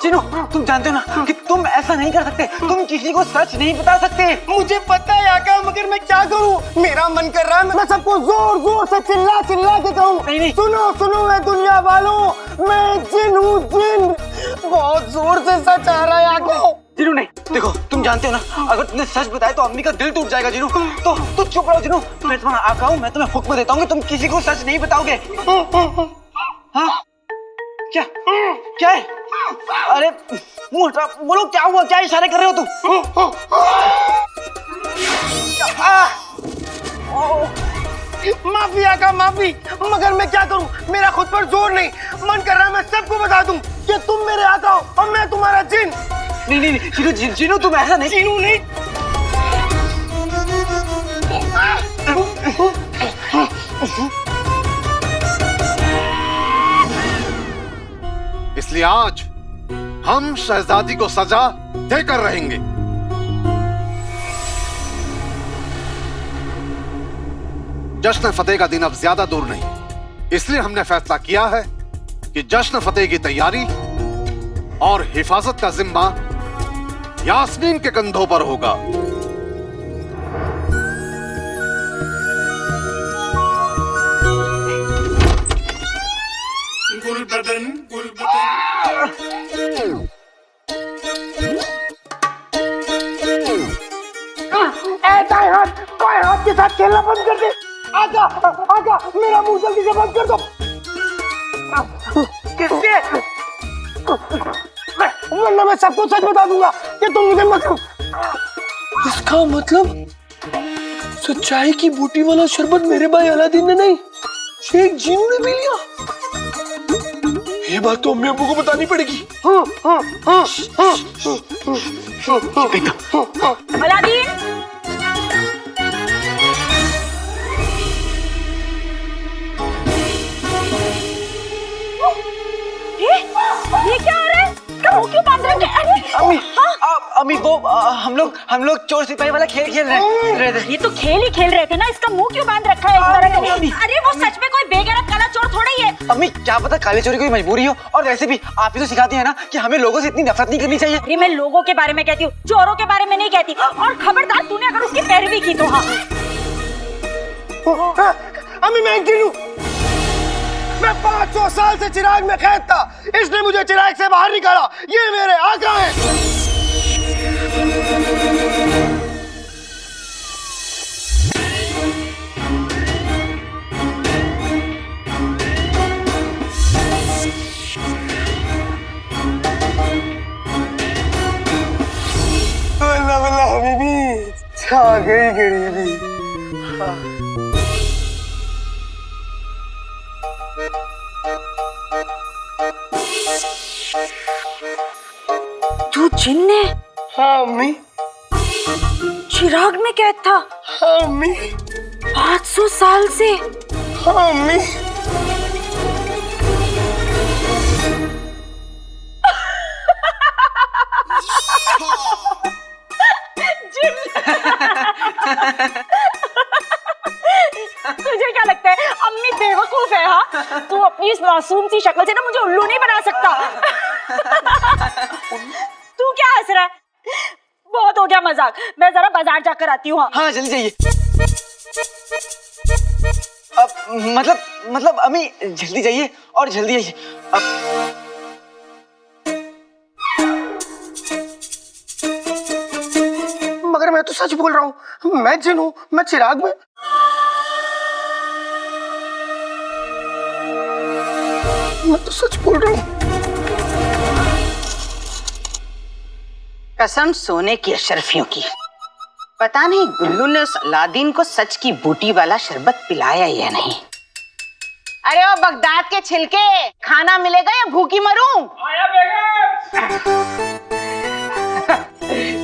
जीनू, तुम जानते हो ना कि तुम ऐसा नहीं कर सकते। तुम किसी को सच नहीं बता सकते। मुझे पता है आका, मगर मैं क्या करूं? मेरा मन कर रहा है मैं सबको जोर जोर से चिल्ला चिल्ला के कहूं, नहीं। सुनो सुनो मैं दुनिया वालों, मैं जिन हूँ, जिन। बहुत जोर से सच आ रहा है आका। जीनू नहीं, देखो तुम जानते हो ना, अगर तुमने सच बताया तो अम्मी का दिल टूट जाएगा। जीनू, तो चुप रहो। जीनू, मैं तुम्हारा आका हूँ, मैं तुम्हें हुक्म देता हूँ कि तुम किसी को सच नहीं बताओगे। हाँ, क्या क्या है? अरे मुंह हटा, बोलो क्या हुआ? क्या इशारे कर रहे हो तुम? माफी आका माफी, मगर मैं क्या करूं, मेरा खुद पर जोर नहीं। मन कर रहा है मैं सबको बता दूं कि तुम मेरे आका हो और मैं तुम्हारा जिन। नहीं नहीं नहीं, जीनू तुम ऐसा नहीं। जीनू नहीं। इसलिए आज हम शहजादी को सजा देकर रहेंगे। जश्न फतेह का दिन अब ज्यादा दूर नहीं, इसलिए हमने फैसला किया है कि जश्न फतेह की तैयारी और हिफाजत का जिम्मा यास्मीन के कंधों पर होगा। गुलबदन गुलबदन। हाथ के साथ खेलना बंद कर दे। आका आका मेरा मुंह जल्दी से बंद कर दो। किससे? वरना मैं सबको सच बता दूंगा कि तुम मुझे मत। इसका मतलब सच्चाई की बूटी वाला शरबत मेरे भाई अलादीन ने नहीं, शेख जीनू ने पी लिया। ये बात तो अम्मी अब्बू को बतानी पड़ेगी। अलादीन, ये क्या हो रहा है? मुंह क्यों बांध रहे हैं? अम्मी वो हम लोग चोर सिपाही वाला खेल खेल रहे थे। ये तो खेल ही खेल रहे थे ना, इसका मुंह क्यों बांध रखा है इस तरह? अरे वो सच में कोई बेगैरत काला चोर थोड़ा ही है। अम्मी क्या पता काली चोरी कोई मजबूरी हो, और वैसे भी आप ही तो सिखाती है ना कि हमें लोगों से इतनी नफरत नहीं करनी चाहिए। अरे मैं लोगों के बारे में कहती हूँ, चोरों के बारे में नहीं कहती। और खबरदार तूने अगर उसकी पैरवी की तो। हाँ अम्मी मैं जीनू, मैं 500 साल से चिराग में कैद था, इसने मुझे चिराग से बाहर निकाला। ये मेरे आका हैं। वल्लाह वल्लाह हबीबी, छा गई गरीबी। तू जिन है? हाँ अम्मी। चिराग में कैद था? हाँ अम्मी। 500 साल से? हाँ अम्मी। तुझे क्या लगता है अम्मी बेवकूफ है? हाँ, तू अपनी इस मासूम सी शक्ल से ना मुझे उल्लू नहीं बना सकता। तू क्या हंस रहा है? बहुत हो गया मजाक, मैं जरा बाजार जाकर आती हूँ। हाँ जल्दी जाइए। मतलब अम्मी जल्दी जाइए और जल्दी आइए। मगर मैं तो सच बोल रहा हूँ, मैं जिन हूँ, मैं चिराग में। मैं तो सच बोल रहा हूँ। कसम सोने की अशरफियों की, पता नहीं गुल्लू ने उस अलादीन को सच की बूटी वाला शरबत पिलाया या नहीं। अरे ओ बगदाद के छिलके, खाना मिलेगा या भूखी मरूं? आया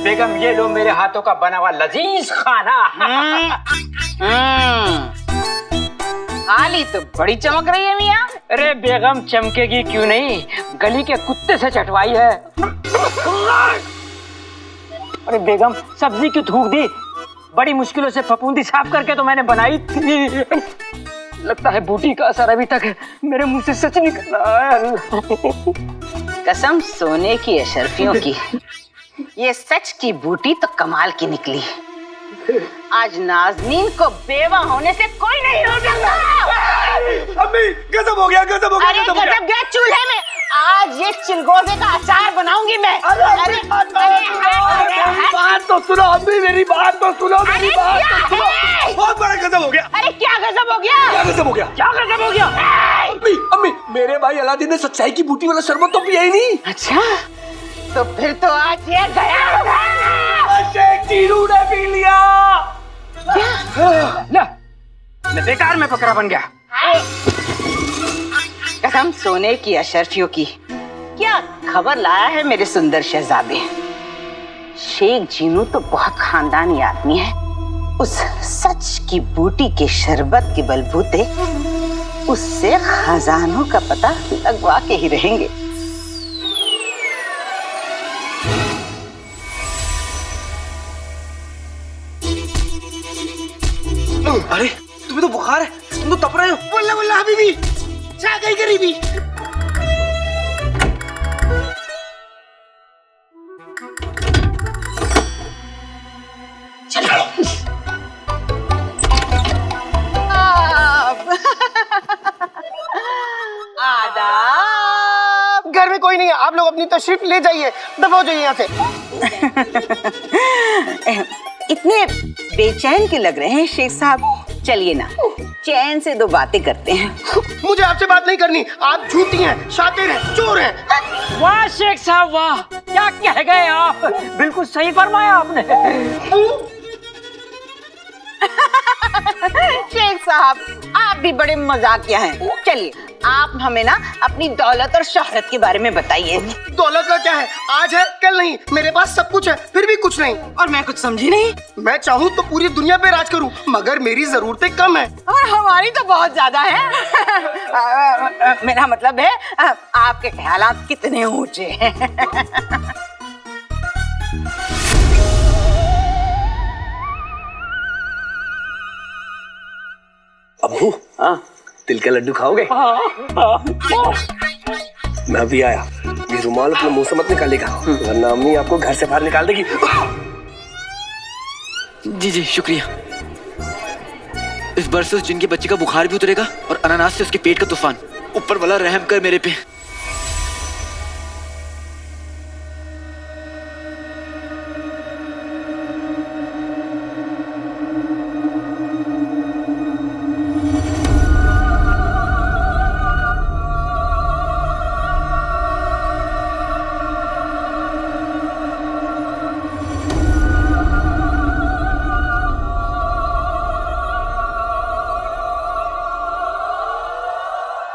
बेगम, ये लो मेरे हाथों का बना हुआ लजीज खाना। थाली तो बड़ी चमक रही है मियाँ। अरे बेगम चमकेगी क्यों नहीं, गली के कुत्ते से चटवाई है। अरे बेगम सब्जी क्यों थूक दी, बड़ी मुश्किलों से फफूंदी साफ करके तो मैंने बनाई थी। लगता है बूटी का असर अभी तक मेरे मुंह से सच निकल रहा है। कसम सोने की अशरफियों की, ये सच की बूटी तो कमाल की निकली। आज नाज़नीन को बेवा होने से कोई नहीं रोकेगा। अम्मी गजब हो गया, गजब हो गया। अरे गजब गया चूल्हे में। आज ये चिलगोजे का अचार बनाऊंगी मैं। अरे बात तो सुनो अम्मी, मेरी बात तो सुनो, मेरी बात तो सुनो। बहुत बड़ा गजब हो गया। अरे क्या गजब हो गया? क्या गजब हो गया? क्या गजब हो गया? अम्मी अम्मी, मेरे भाई अलादीन ने सच्चाई की बूटी वाला शरबत तो पिया ही नहीं। अच्छा तो फिर तो आज ये गया होगा। शेख जीनू ने पी लिया। क्या? मैं बेकार में बकरा बन गया। कसम सोने की अशर्फियों की, क्या खबर लाया है मेरे सुंदर शहजादे? शेख जीनू तो बहुत खानदानी आदमी है। उस सच की बूटी के शरबत के बलबूते उससे खजानों का पता लगवा के ही रहेंगे। अरे तुम्हें तो बुखार है, तुम तो तप रहे हो। बोला बोला हबीबी, जा गई गरीबी। आदाब। घर में कोई नहीं है, आप लोग अपनी तशरीफ ले जाइए, दफा हो जाइए यहाँ से। इतने बेचैन के लग रहे हैं शेख साहब, चलिए ना चैन से 2 बातें करते हैं। मुझे आपसे बात नहीं करनी, आप झूठी हैं, शातिर हैं, चोर हैं। वाह शेख साहब वाह, क्या कह गए आप, बिल्कुल सही फरमाया आपने। शेख साहब आप भी बड़े मजाकिया हैं। चलिए आप हमें ना अपनी दौलत और शोहरत के बारे में बताइए। दौलत का क्या है, आज है कल नहीं, मेरे पास सब कुछ है फिर भी कुछ नहीं। और मैं कुछ समझी नहीं। मैं चाहूँ तो पूरी दुनिया पे राज करूँ, मगर मेरी जरूरतें कम है। और हमारी तो बहुत ज्यादा है। मेरा मतलब है आपके ख्यालात कितने ऊंचे हैं। अब्बू, हाँ तिल का लड्डू खाओगे? मैं अभी आया, ये रुमाल अपने मुंह से मत निकालेगा, वरना अम्मी आपको घर से बाहर निकाल देगी। जी जी शुक्रिया। इस बार से उस जिन के बच्चे का बुखार भी उतरेगा और अनानास से उसके पेट का तूफान। ऊपर वाला रहम कर मेरे पे।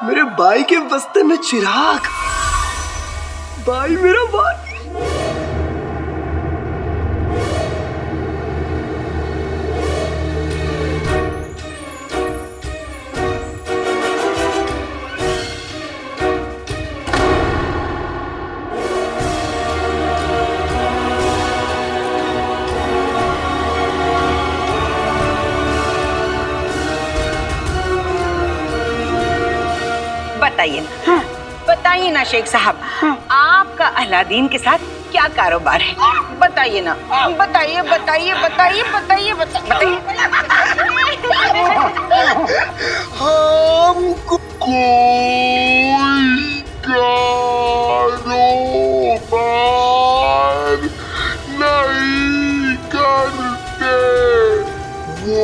मेरे भाई के बस्ते में चिराग, भाई मेरा भाई। बताइए ना शेख साहब, आपका अलादीन के साथ क्या कारोबार है? बताइए ना, बताइए बताइए बताइए बताइए बताइए। हमको कोई कारोबार नहीं करते, वो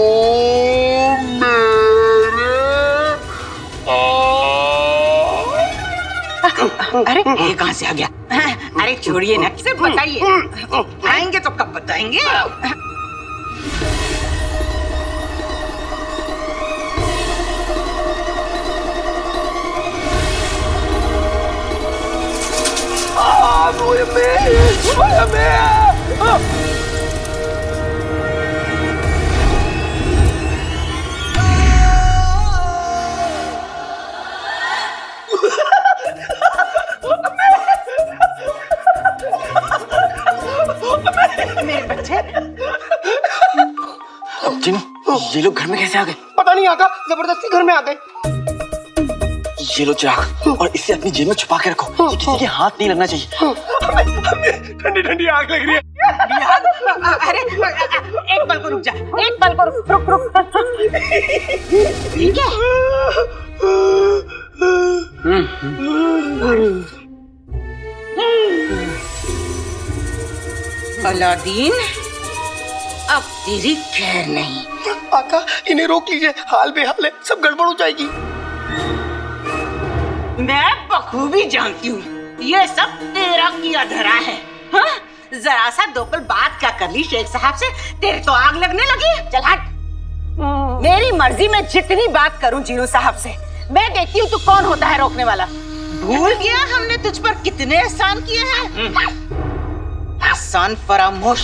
अरे ये कहाँ से आ गया? अरे छोड़िए ना, सिर्फ बताइए, आएंगे तो कब बताएंगे? मेरे बच्चे, जीनू, ये लोग घर में कैसे आ गए? पता नहीं, आका जबरदस्ती घर में आ गए। ये लो चिराग, और इसे अपनी जेब में छुपा के रखो, ये किसी के हाथ नहीं लगना चाहिए। ठंडी ठंडी आग लग रही है। अरे एक पल को रुक जा, एक पल को रुक रुक रुक। ठीक है? अलादीन, अब तेरी खैर नहीं। आका इन्हें रोक लीजिए, हाल बेहाल है, सब गड़बड़ हो जाएगी। मैं बखूबी जानती हूँ ये सब तेरा किया धरा है। हाँ? जरा सा 2 पल बात क्या कर ली शेख साहब से, तेरे तो आग लगने लगी। चल हट। मेरी मर्जी में जितनी बात करूं जीनू साहब से, मैं देखती हूँ तू कौन होता है रोकने वाला। भूल गया हमने तुझ पर कितने एहसान किए हैं। एहसान फरामोश।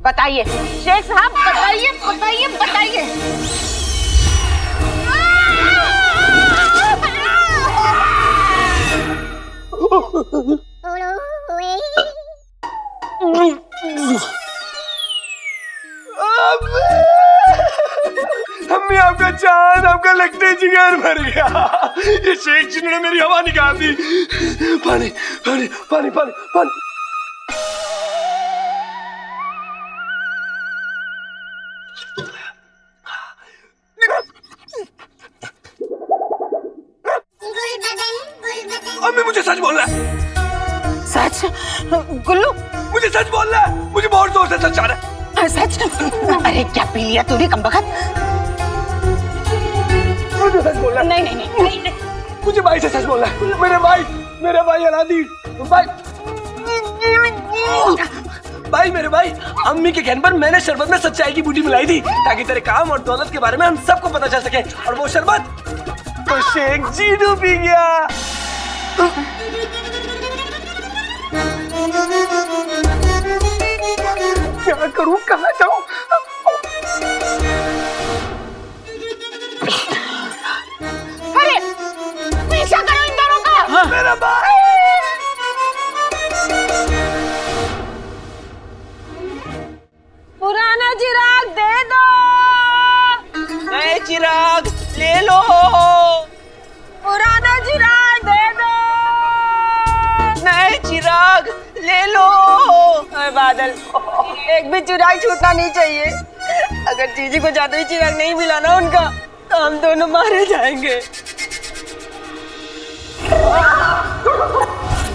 बताइए शेख साहब, बताइए बताइए बताइए। अम्मी आपका चांद, आपका लगते जिगर भर गया। ये शेख जी ने मेरी हवा निकाल दी। पानी पानी पानी पानी पानी। अम्मी मुझे सच बोलना है। सच? गुल्लू मुझे सच बोलना है, मुझे बहुत जोर से सच आ रहा है। सच? अरे क्या पी लिया तूने कमबख्त? मुझे सच बोलना है। नहीं नहीं नहीं, नहीं। मुझे भाई से सच बोलना है। मेरे भाई अलादीन भाई मेरे भाई, अम्मी के कहने पर मैंने शरबत में सच्चाई की बूटी मिलाई थी ताकि तेरे काम और दौलत के बारे में हम सबको पता चल सके। और वो शरबत तो शेख जीनू पी गया। क्या करूं, कहाँ जाऊं? अरे पीछा करो इन दोनों का। हाँ। मेरा भाई। पुराना चिराग दे दो। नए चिराग ले लो। पुराना चिराग दे दो। नए चिराग ले लो। अरे बादल, एक भी चिराग छूटना नहीं चाहिए। अगर जीजी को जादुई चिराग नहीं मिला ना उनका, तो हम दोनों मारे जाएंगे।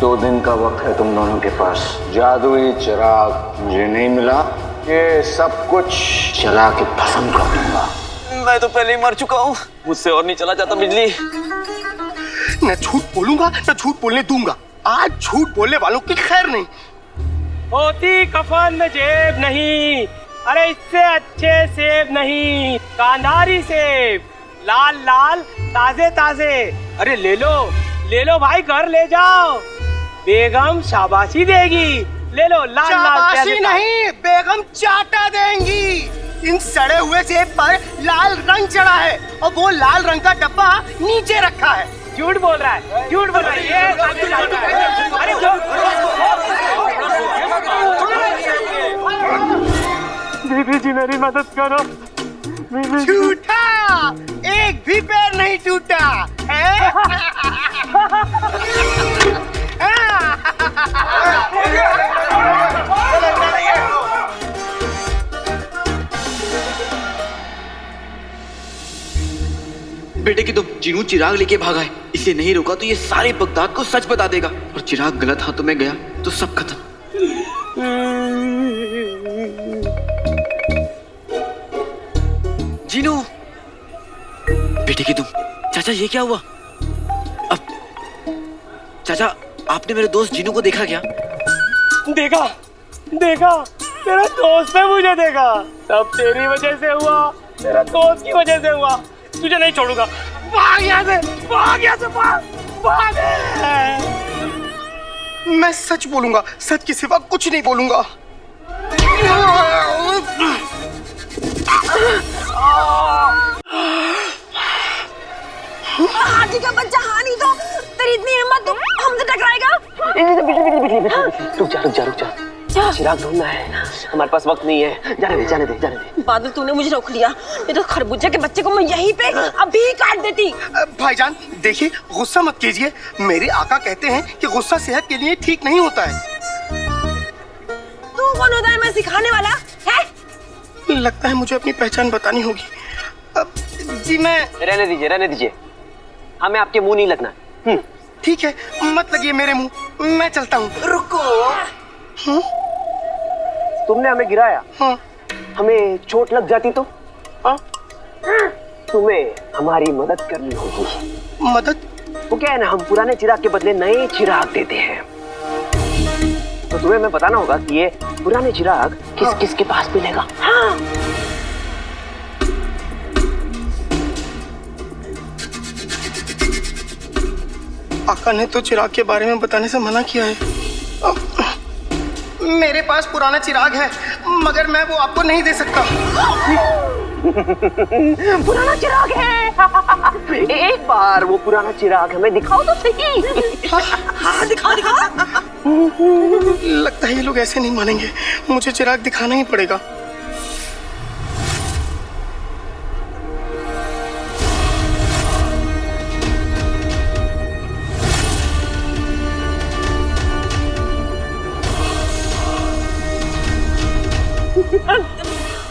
2 दिन का वक्त है तुम दोनों के पास। जादुई चिराग मुझे नहीं मिला, ये सब कुछ जला के भस्म कर दूंगा। मैं तो पहले ही मर चुका हूँ, मुझसे और नहीं चला जाता बिजली। न झूठ बोलूंगा न झूठ बोलने दूंगा। आज झूठ बोलने वालों की खैर नहीं। होती कफन में जेब नहीं, अरे इससे अच्छे सेब नहीं। कांधारी सेब, लाल लाल ताजे ताजे। अरे ले लो भाई, घर ले जाओ। बेगम शाबाशी देगी। ले लो लाल लाल शाबाशी नहीं, बेगम चाटा देंगी। इन सड़े हुए सेब पर लाल रंग चढ़ा है और वो लाल रंग का डब्बा नीचे रखा है। झूठ बोल रहा है, झूठ बोल रहा है ये। अरे बीबी जी मेरी मदद करो। झूठा, एक भी पैर नहीं टूटा है। बेटे की तो जीनू चिराग लेके भागा है, इसे नहीं रोका तो ये सारे बगदाद को सच बता देगा, और चिराग गलत हाथों में गया तो सब खत्म। जीनू, बेटे की तुम। चाचा ये क्या हुआ? अब चाचा, आपने मेरे दोस्त जीनू को देखा क्या? देखा, तेरा दोस्त ने मुझे देखा। सब तेरी वजह से हुआ, तेरा दोस्त की वजह से हुआ। तुझे नहीं छोड़ूंगा। भाग यहाँ से, भाग। मैं सच बोलूंगा, सच के सिवा कुछ नहीं बोलूंगा। हाथी का बच्चा हानी तो तेरी इतनी हिम्मत तो हमसे टकराएगा? रुक जा। चिराग ढूंढना है, हमारे पास वक्त नहीं है। जाने दे। बादल, तूने मुझे रोक लिया। ये तो खरबूजे के बच्चे को मैं यहीं पे अभी काट देती। भाईजान देखिए, गुस्सा मत कीजिए। मेरे आका कहते हैं कि गुस्सा सेहत के लिए ठीक नहीं होता है। तू कौन होता है मैं सिखाने वाला है? लगता है मुझे अपनी पहचान बतानी होगी। जी मैं। रहने दीजिए, हमें आपके मुंह नहीं लगना। ठीक है, मत लगिए मेरे मुंह, मैं चलता हूँ। रुको। तुमने हमें गिराया। हाँ। हमें चोट लग जाती तो? हाँ? तुम्हें हमारी मदद करनी होगी। मदद? वो क्या है ना, हम पुराने चिराग के बदले नए चिराग देते हैं। तो तुम्हें मैं बताना होगा कि ये पुराने चिराग किस किस के पास मिलेगा। हाँ। आका ने तो चिराग के बारे में बताने से मना किया है। मेरे पास पुराना चिराग है, मगर मैं वो आपको नहीं दे सकता। पुराना चिराग है। एक बार वो पुराना चिराग हमें दिखाओ तो सही। हाँ दिखा दिखा। लगता है ये लोग ऐसे नहीं मानेंगे, मुझे चिराग दिखाना ही पड़ेगा।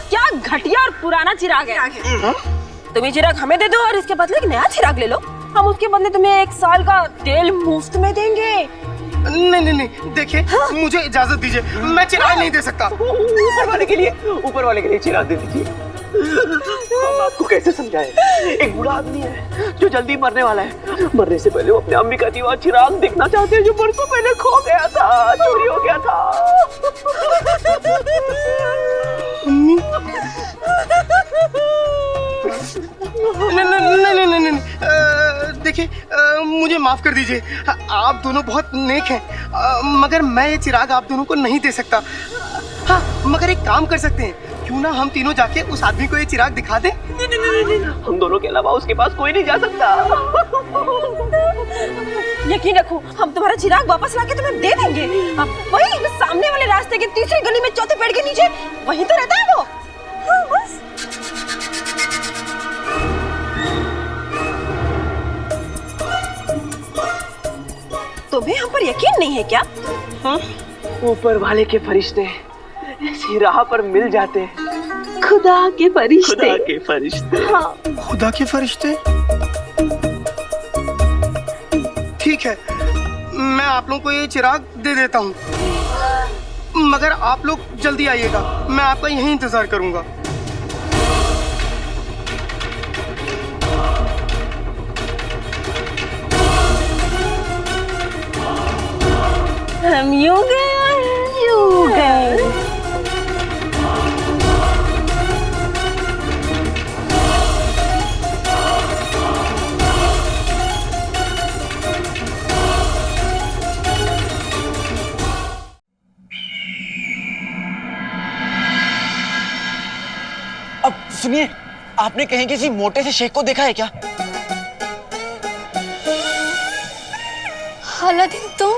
क्या घटिया और पुराना चिराग है। तुम ये चिराग हमें दे दो और इसके बदले एक नया चिराग ले लो। हम उसके बदले तुम्हें 1 साल का तेल मुफ्त में देंगे। नहीं नहीं नहीं, देखिए मुझे इजाजत दीजिए, मैं चिराग नहीं दे सकता। ऊपर वाले के लिए चिराग दे दीजिए। हम आपको कैसे समझाएं? एक बूढ़ा आदमी है जो जल्दी मरने वाला है। मरने से पहले वो अपने अम्मी का दीवा चिराग देखना चाहते हैं जो बरसों पहले खो गया था, चोरी हो गया था। नहीं, देखिए मुझे माफ कर दीजिए, आप दोनों बहुत नेक हैं, मगर मैं ये चिराग आप दोनों को नहीं दे सकता। हाँ, मगर एक काम कर सकते हैं, क्यों ना हम तीनों जाके उस आदमी को ये चिराग दिखा दें? नहीं, हम दोनों के अलावा उसके पास कोई नहीं जा सकता। यकीन रखो, हम तुम्हारा चिराग वापस लाके तुम्हें दे देंगे। वही सामने वाले रास्ते के तीसरी गली में चौथे पेड़ के नीचे, वहीं तो रहता है वो। हाँ, बस। तुम्हें हम पर यकीन नहीं है क्या? ऊपर वाले के फरिश्ते ऐसी राह पर मिल जाते हैं। खुदा के फरिश्ते। खुदा के फरिश्ते। हाँ। खुदा के फरिश्ते? ठीक है, मैं आप लोगों को ये चिराग दे देता हूँ, मगर आप लोग जल्दी आइएगा, मैं आपका यहीं इंतजार करूंगा। हम यूं गए। अब सुनिए, आपने कहीं किसी मोटे से शेख को देखा है क्या? अलादीन तुम?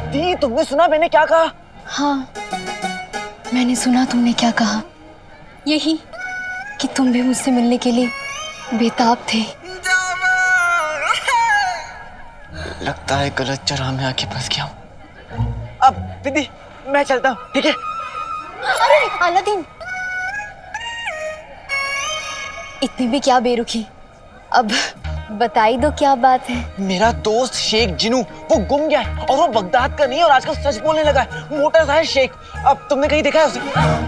दी, तुमने सुना मैंने क्या कहा? हाँ, मैंने सुना तुमने क्या कहा। यही कि तुम भी मुझसे मिलने के लिए बेताब थे। लगता है गलत चराह में आके फंस गया हूँ। अब दीदी मैं चलता हूँ, ठीक है? अरे अलादीन, इतनी भी क्या बेरुखी, अब बताई दो क्या बात है। मेरा दोस्त शेख जिनू वो गुम गया है और वो बगदाद का नहीं और आजकल सच बोलने लगा है। मोटा सा है शेख। अब तुमने कहीं देखा है उसे?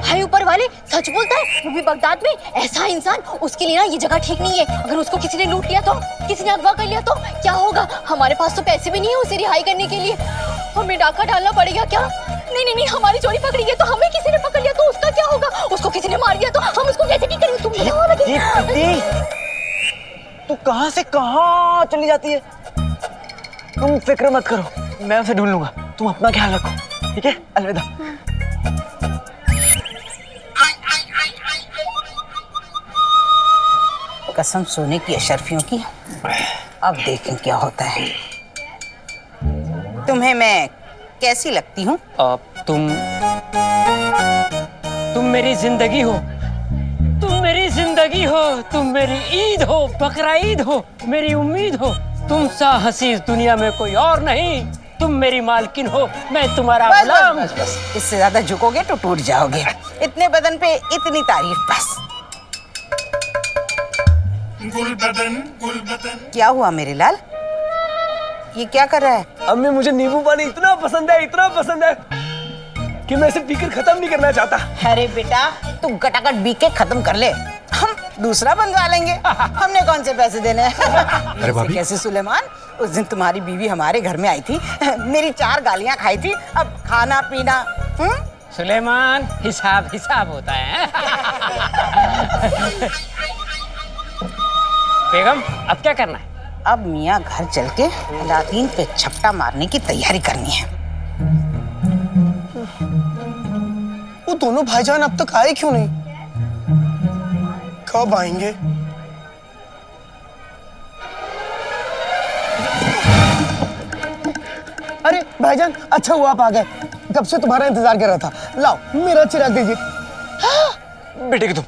हाय ऊपर वाले, सच बोलता है वो भी बगदाद में? ऐसा इंसान, उसके लिए ना ये जगह ठीक नहीं है। अगर उसको किसी ने लूट लिया तो, किसी ने अगवा कर लिया तो क्या होगा? हमारे पास तो पैसे भी नहीं है उसे रिहाई करने के लिए। हमें डाका डालना पड़ेगा क्या? नहीं, हमारी चोरी पकड़ी है तो हमें किसी ने पकड़ लिया तो उसका क्या होगा? उसको किसी ने मार दिया तो हम उसको कैसे ठीक करेंगे? तुम बताओ। तू कहां से कहां चली जाती है? तुम फिक्र मत करो, मैं उसे ढूंढ लूंगा। तुम अपना ख्याल रखो, ठीक है? अलविदा। कसम सोने की अशरफियों की। अब देखें क्या होता है। तुम्हें मैं कैसी लगती हूँ? तुम मेरी जिंदगी हो, तुम मेरी जिंदगी हो, तुम मेरी ईद हो, बकरा ईद हो, मेरी उम्मीद हो। तुम सा हंसी इस दुनिया में कोई और नहीं। तुम मेरी मालकिन हो, मैं तुम्हारा गुलाम। बस। इससे ज्यादा झुकोगे तो टूट जाओगे। इतने बदन पे इतनी तारीफ बस। गुल बदन। क्या हुआ मेरे लाल? ये क्या कर रहा है? अम्मी मुझे नींबू पानी इतना पसंद है कि मैं इसे पीकर खत्म नहीं करना चाहता। अरे बेटा तू गटागट पी के खत्म कर ले। हम दूसरा बनवा लेंगे। हमने कौन से पैसे देने हैं? अरे भाभी। कैसे सुलेमान, उस दिन तुम्हारी बीवी हमारे घर में आई थी, मेरी 4 गालियां खाई थी, अब खाना पीना। सुलेमान, हिसाब हिसाब होता है। बेगम, अब क्या करना है? अब मियाँ घर चल के अलादीन पे छपटा मारने की तैयारी करनी है। वो दोनों भाईजान अब तक आए क्यों नहीं? कब आएंगे? अरे भाईजान, अच्छा हुआ आप आ गए। कब से तुम्हारा इंतजार कर रहा था। लाओ मेरा चिराग दीजिए। बेटे की तुम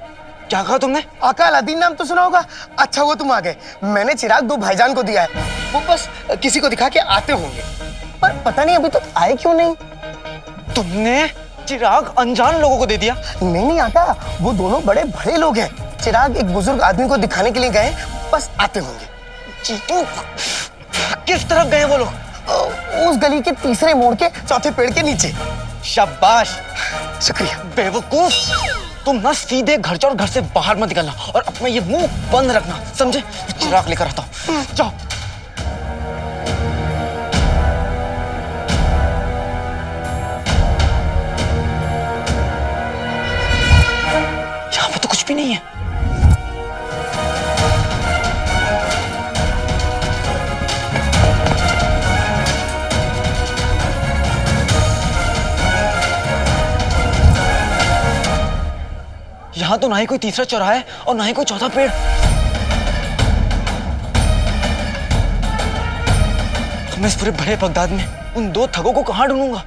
क्या कहा तुमने? आका अलादीन नाम तो सुना होगा। अच्छा हुआ तुम आ गए। मैंने चिराग 2 भाईजान को दिया है, वो बस किसी को दिखा के आते होंगे, पर पता नहीं अभी तक आए क्यों नहीं। तुमने चिराग अनजान लोगों को दे दिया? नहीं आका, वो दोनों बड़े भले लोग हैं। चिराग एक बुजुर्ग आदमी को दिखाने के लिए गए, बस आते होंगे। चीटू, किस तरफ गए वो लोग? उस गली के तीसरे मोड़ के चौथे पेड़ के नीचे। शाबाश। शुक्रिया। बेवकूफ, तुम ना सीधे घर जाओ और घर से बाहर मत निकलना और अपना ये मुंह बंद रखना, समझे? चिराग लेकर आता हूँ, जाओ। यहाँ पे तो कुछ भी नहीं है। यहाँ तो ना ही कोई तीसरा चौराहा है और ना ही कोई चौथा पेड़। मैं इस पूरे बड़े बगदाद में उन 2 ठगों को कहाँ ढूंढूंगा?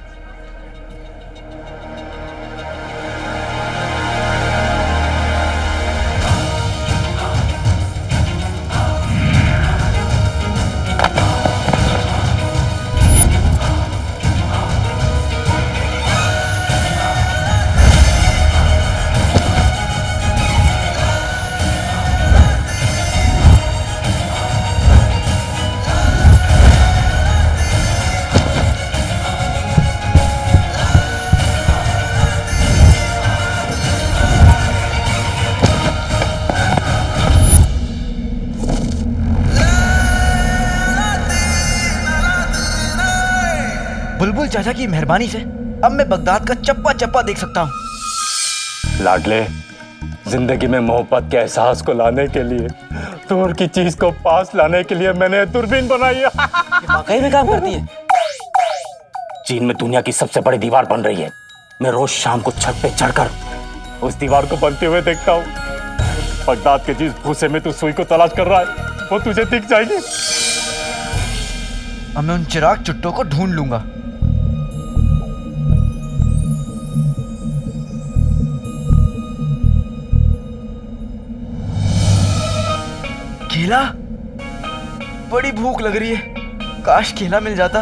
बुलबुल चाचा की मेहरबानी से अब मैं बगदाद का चप्पा चप्पा देख सकता हूँ। लाडले, जिंदगी में मोहब्बत के एहसास को लाने के लिए, दूर की चीज को पास लाने के लिए मैंने दूरबीन बनाई है। वाकई में काम करती है। चीन में दुनिया की सबसे बड़ी दीवार बन रही है। मैं रोज शाम को छत पे चढ़कर उस दीवार को बनते हुए देखता हूँ। बगदाद के जिस भूसे में तू सुई को तलाश कर रहा है, वो तुझे दिख जाएगी। अब मैं उन चिराग चुट्टों को ढूंढ लूंगा। केला, बड़ी भूख लग रही है, काश केला मिल जाता।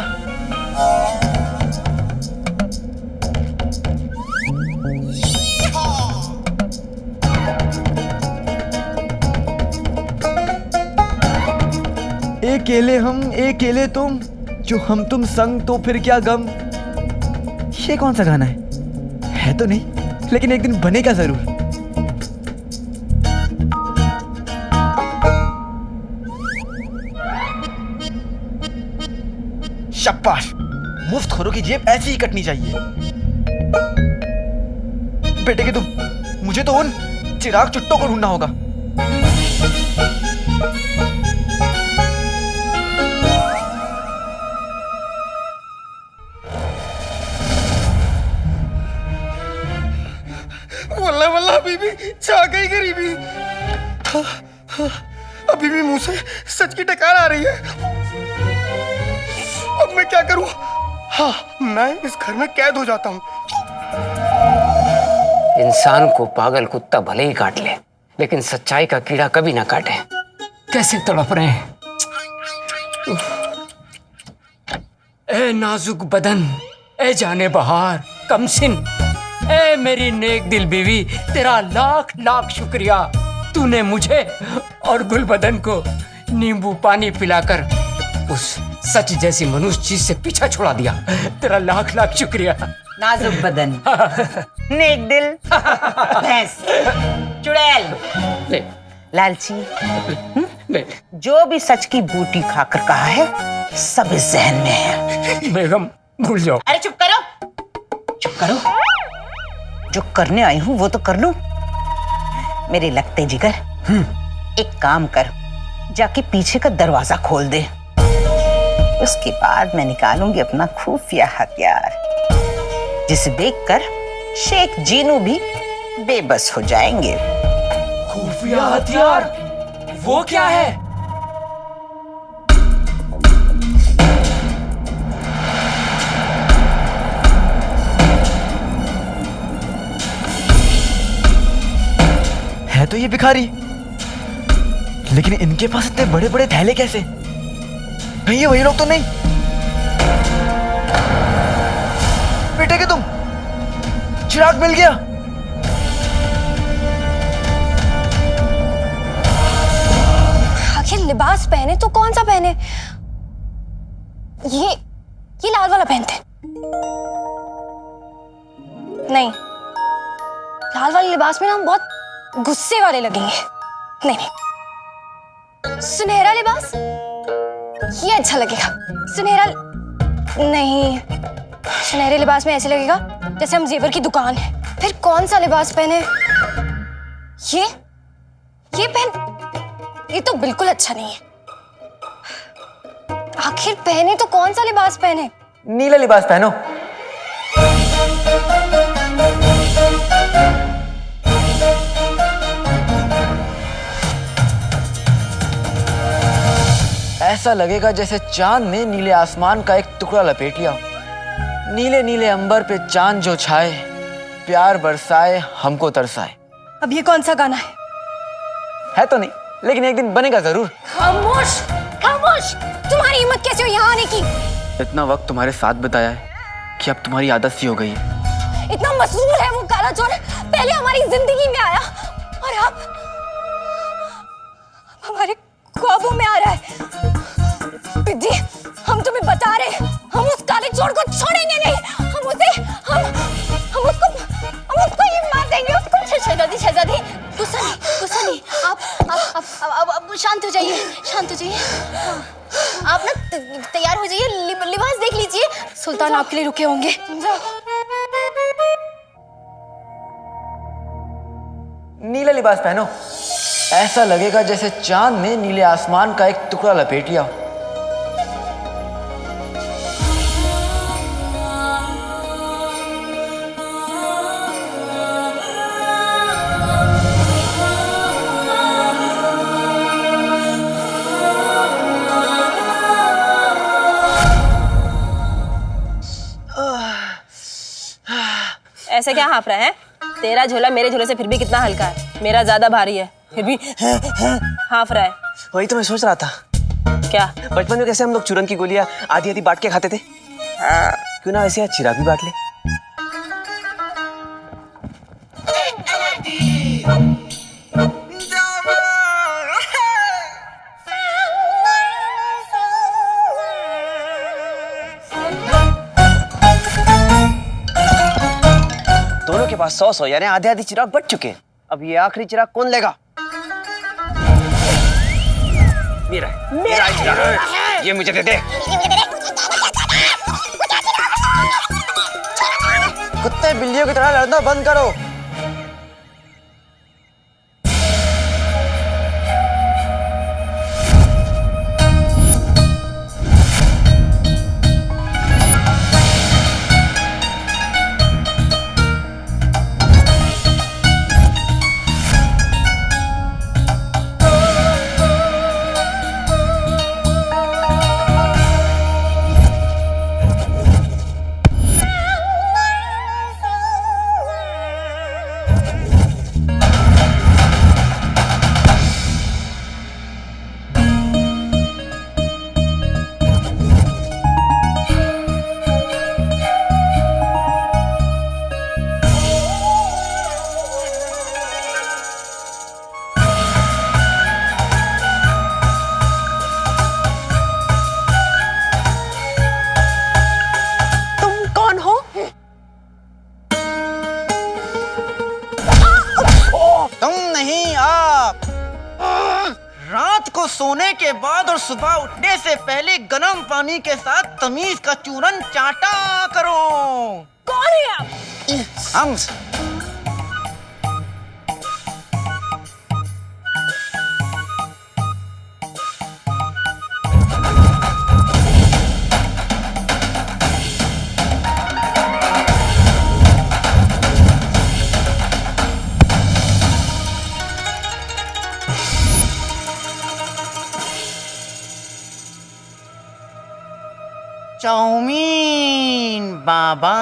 एक केले हम, एक केले तुम, जो हम तुम संग तो फिर क्या गम। ये कौन सा गाना है तो नहीं, लेकिन एक दिन बनेगा जरूर। शाबाश, मुफ्तखोरों की जेब ऐसी ही कटनी चाहिए। बेटे के तुम, मुझे तो उन चिराग चुट्टों को ढूंढना होगा। वल्ला वल्ला बीबी, छा गई गरीबी। अभी भी मुंह से सच की टकार आ रही है। अब मैं क्या करूं? हाँ, मैं इस घर में कैद हो जाता हूं। इंसान को पागल कुत्ता भले ही काट ले, लेकिन सच्चाई का कीड़ा कभी ना काटे। कैसे तड़प रहे हैं। ए नाजुक बदन, ए जाने बहार, कमसिन, ए मेरी नेक दिल बीवी, तेरा लाख लाख शुक्रिया। तूने मुझे और गुलबदन को नींबू पानी पिलाकर उस सच जैसी मनुष्य चीज से पीछा छुड़ा दिया। तेरा लाख लाख शुक्रिया। नाजुक बदन, नेक दिल, भैंस, चुड़ैल। ले, लालची, जो भी सच की बूटी खाकर कहा है सब इस जहन में है। बेगम भूल जाओ। अरे चुप करो, चुप करो। जो करने आई हूं वो तो कर लूं। मेरे लगते जिगर, एक काम कर, जाके पीछे का दरवाजा खोल दे। उसके बाद मैं निकालूंगी अपना खुफिया हथियार, जिसे देखकर शेख जीनू भी बेबस हो जाएंगे। खुफिया हथियार? वो क्या है? है तो ये भिखारी, लेकिन इनके पास इतने बड़े बड़े थैले कैसे? कहीं ये वही लोग तो नहीं? बेटे के तुम, चिराग मिल गया। आखिर लिबास पहने तो कौन सा पहने? ये लाल वाला पहनते। नहीं, लाल वाले लिबास में ना हम बहुत गुस्से वाले लगेंगे। नहीं नहीं, सुनहरा लिबास ये अच्छा लगेगा। सुनहरा नहीं, सुनहरे लिबास में ऐसे लगेगा जैसे हम जेवर की दुकान है। फिर कौन सा लिबास पहने? ये पहन, ये तो बिल्कुल अच्छा नहीं है। आखिर पहने तो कौन सा लिबास पहने? नीला लिबास पहनो। ऐसा लगेगा जैसे चांद ने नीले आसमान का एक टुकड़ा लपेट लिया। नीले नीले अंबर पे चांद जो छाए, प्यार बरसाए, हमको तरसाए। अब ये कौन सा गाना है तो नहीं, लेकिन एक दिन बनेगा जरूर। खामोश, खामोश! तुम्हारी हिम्मत कैसे हुई यहाँ आने की? इतना वक्त तुम्हारे साथ बिताया है कि अब तुम्हारी आदत सी हो गई है। इतना मशहूर है वो काला चोर, पहले हमारी जिंदगी में आया और अब हमारे ख्वाबों में आ रहा है। पिद्दी, हम तुम्हें बता रहे हैं, हम उस काले चोर को छोड़ेंगे नहीं। हम उसको ही मार देंगे। उसको शहजादी, गुस्सा नहीं। आप शांत हो जाइए, शांत हो जाइए। आप ना तैयार हो जाइए, लिबास देख लीजिए, सुल्तान आपके लिए रुके होंगे। नीला लिबास पहनो। ऐसा लगेगा जैसे चांद ने नीले आसमान का एक टुकड़ा लपेट लिया। ऐसे क्या हाँफ रहा है? तेरा झोला मेरे झोले से फिर भी कितना हल्का है, मेरा ज्यादा भारी है, फिर भी हाँफ रहा है। वही तो मैं सोच रहा था। क्या? बचपन में कैसे हम लोग चूरन की गोलियां आधी आधी बांट के खाते थे, क्यों ना वैसे आज चिराग भी बांट ले। दोनों के पास 100 यानी आधे आधे चिराग बच चुके हैं। अब ये आखिरी चिराग कौन लेगा? मेरा चिराग, ये मुझे दे दे। कुत्ते बिल्लियों की तरह लड़ना बंद करो। रात को सोने के बाद और सुबह उठने से पहले गर्म पानी के साथ तमीज का चूरन चाटा करो। कौन है आप? हम चाउमीन बाबा।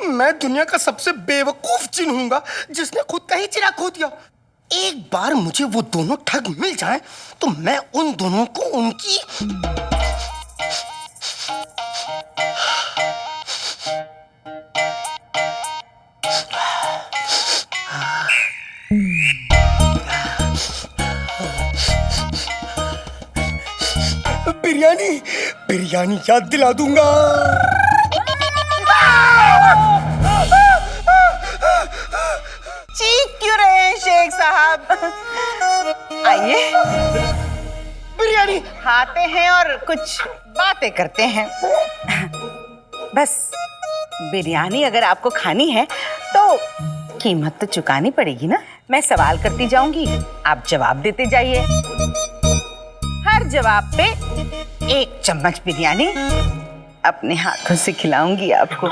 मैं दुनिया का सबसे बेवकूफ जिन हूंगा जिसने खुद का ही चिराग खो दिया। एक बार मुझे वो दोनों ठग मिल जाएं तो मैं उन दोनों को उनकी बिरयानी याद दिला दूंगा। चीख क्यों रहे हैं शेख साहब? आइए बिरयानी खाते हैं और कुछ बातें करते हैं। बस बिरयानी अगर आपको खानी है तो कीमत तो चुकानी पड़ेगी ना। मैं सवाल करती जाऊंगी, आप जवाब देते जाइए। हर जवाब पे 1 चम्मच बिरयानी अपने हाथों से खिलाऊंगी आपको।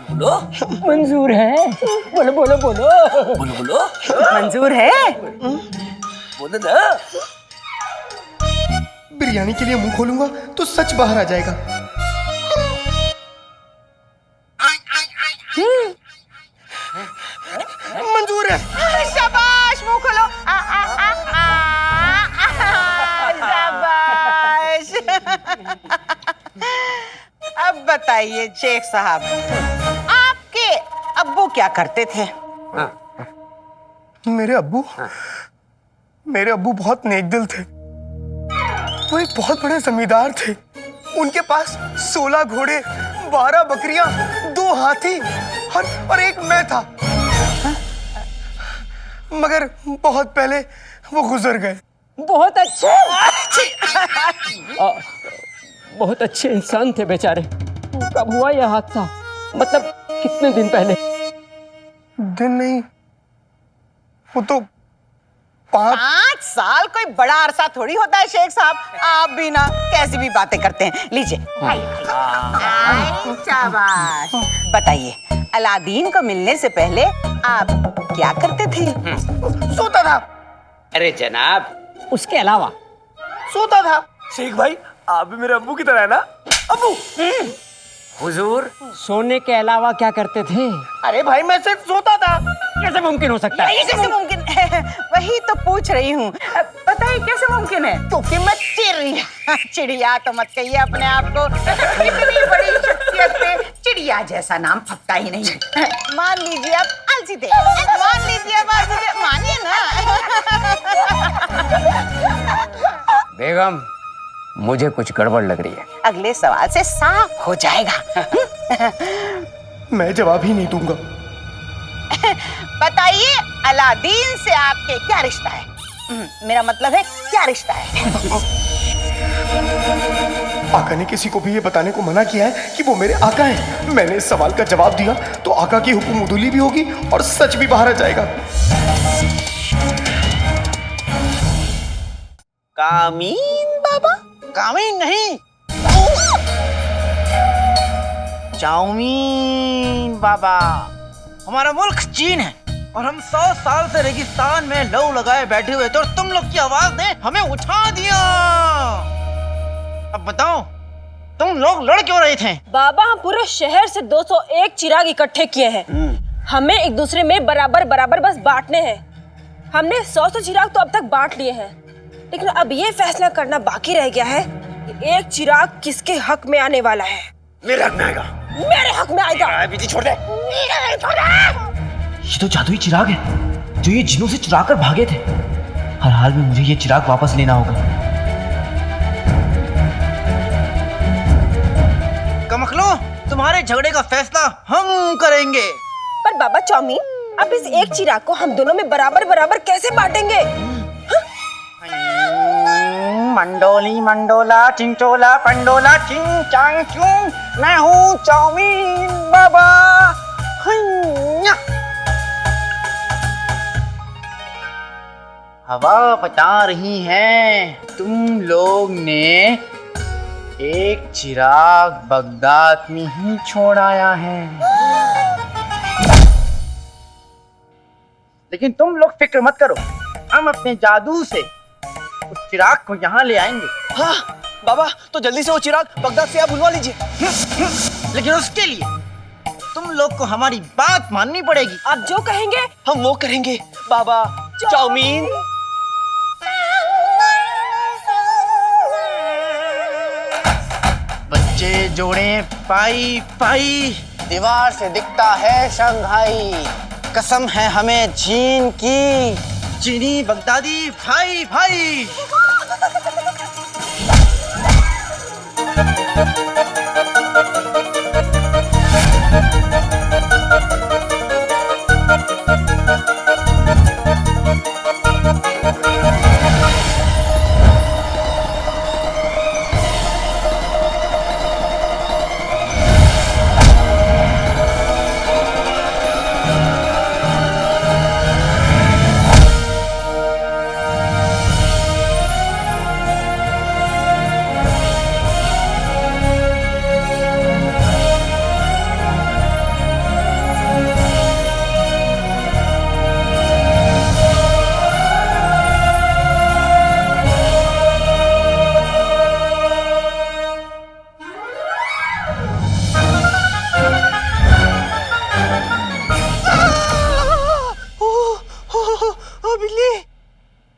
बोलो मंजूर है। बोलो बोलो बोलो बोलो बोलो मंजूर है। बोलो ना। बिरयानी के लिए मुंह खोलूंगा तो सच बाहर आ जाएगा। मंजूर है। शाबाश, मुंह खोलो। शाबाश। अब बताइए शेख साहब, आपके अब्बू क्या करते थे? मेरे अब्बू बहुत नेकदिल थे। वो एक बहुत बड़े जमींदार थे। उनके पास 16 घोड़े, 12 बकरियां, 2 हाथी और एक मैं था। मगर बहुत पहले वो गुजर गए। बहुत अच्छे बहुत अच्छे इंसान थे बेचारे। कब हुआ यह हादसा? मतलब कितने दिन पहले? दिन नहीं, वो तो 5 साल कोई बड़ा अरसा थोड़ी होता है शेख साहब। आप भी ना कैसी भी बातें करते हैं। लीजिए। शाबाश। बताइए, अलादीन को मिलने से पहले आप क्या करते थे? सोता था। अरे जनाब, उसके अलावा सोता था। शेख भाई, आप भी मेरे अब्बू की तरह है ना? अब्बू हुजूर, सोने के अलावा क्या करते थे? अरे भाई, मैं सिर्फ सोता था। कैसे मुमकिन हो सकता है? कैसे मुमकिन है? वही तो पूछ रही हूँ। पता है कैसे मुमकिन है? क्योंकि मैं चिड़िया तो मत कहिए अपने आप को। इतनी बड़ी शख्सियत पे चिड़िया जैसा नाम फटता ही नहीं। मान लीजिए आप आलसी थे। मान लीजिए आप आलसी थे। मानिए ना। बेगम, मुझे कुछ गड़बड़ लग रही है। अगले सवाल से साफ हो जाएगा। मैं जवाब ही नहीं दूंगा। बताइए, अलादीन से आपके क्या रिश्ता है? मेरा मतलब है क्या रिश्ता है? आका ने किसी को भी ये बताने को मना किया है कि वो मेरे आका हैं। मैंने इस सवाल का जवाब दिया तो आका की हुक्म-उदूली भी होगी और सच भी बाहर आ जाएगा। कामीन बाबा? कामीन नहीं, चाउमीन बाबा। हमारा मुल्क चीन है और हम 100 साल से रेगिस्तान में लौ लगाए बैठे हुए थे और तुम लोग की आवाज ने हमें उठा दिया। अब बताओ, तुम लोग लड़ क्यों रहे थे? बाबा, हम पूरे शहर से 201 चिराग इकट्ठे किए हैं। हमें एक दूसरे में बराबर बराबर बस बांटने हैं। हमने 100 चिराग तो अब तक बांट लिए हैं, लेकिन अब ये फैसला करना बाकी रह गया है कि एक चिराग किसके हक में आने वाला है। मेरे हक में आएगा। मेरे हक में आएगा। बीजी छोड़ दे। छोड़ दे। ये तो जादुई चिराग है जो ये जिनों से चुरा कर भागे थे। हर हाल में मुझे ये चिराग वापस लेना होगा। कमखलो, तुम्हारे झगड़े का फैसला हम करेंगे। पर बाबा चाउमीन, अब इस एक चिराग को हम दोनों में बराबर बराबर कैसे बांटेंगे? मंडोली मंडोला चिंचोला पंडोला चिंग चांग चूंग, मैं हूँ चाउमीन बाबा। हन्या। हवा बता रही है तुम लोग ने एक चिराग बगदाद में ही छोड़ आया है, लेकिन तुम लोग फिक्र मत करो, हम अपने जादू से उस चिराग को यहाँ ले आएंगे। हाँ बाबा, तो जल्दी से वो चिराग बगदाद से आप बुलवा लीजिए। लेकिन उसके लिए तुम लोग को हमारी बात माननी पड़ेगी। आप जो कहेंगे हम वो करेंगे बाबा चाउमीन। बच्चे जोड़े पाई पाई, दीवार से दिखता है शंघाई, कसम है हमें चीन की, चीनी बगदादी भाई भाई।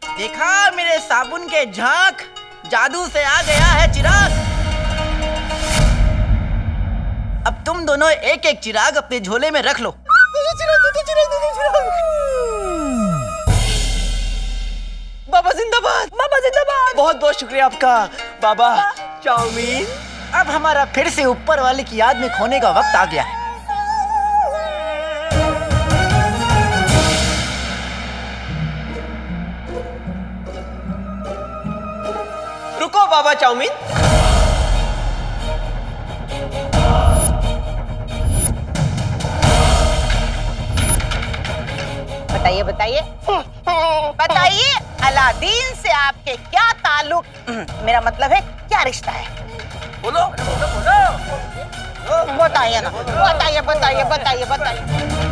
देखा मेरे साबुन के झांक, जादू से आ गया है चिराग। अब तुम दोनों एक एक चिराग अपने झोले में रख लो। बाबा जिंदाबाद, बाबा जिंदाबाद। बहुत बहुत शुक्रिया आपका बाबा चाउमीन। अब हमारा फिर से ऊपर वाले की याद में खोने का वक्त आ गया है। रुको बाबा चाउमीन, बताइए बताइए बताइए, अलादीन से आपके क्या ताल्लुक, मेरा मतलब है क्या रिश्ता है? बोलो बोलो बोलो, बताइए ना, बताइए बताइए बताइए बताइए।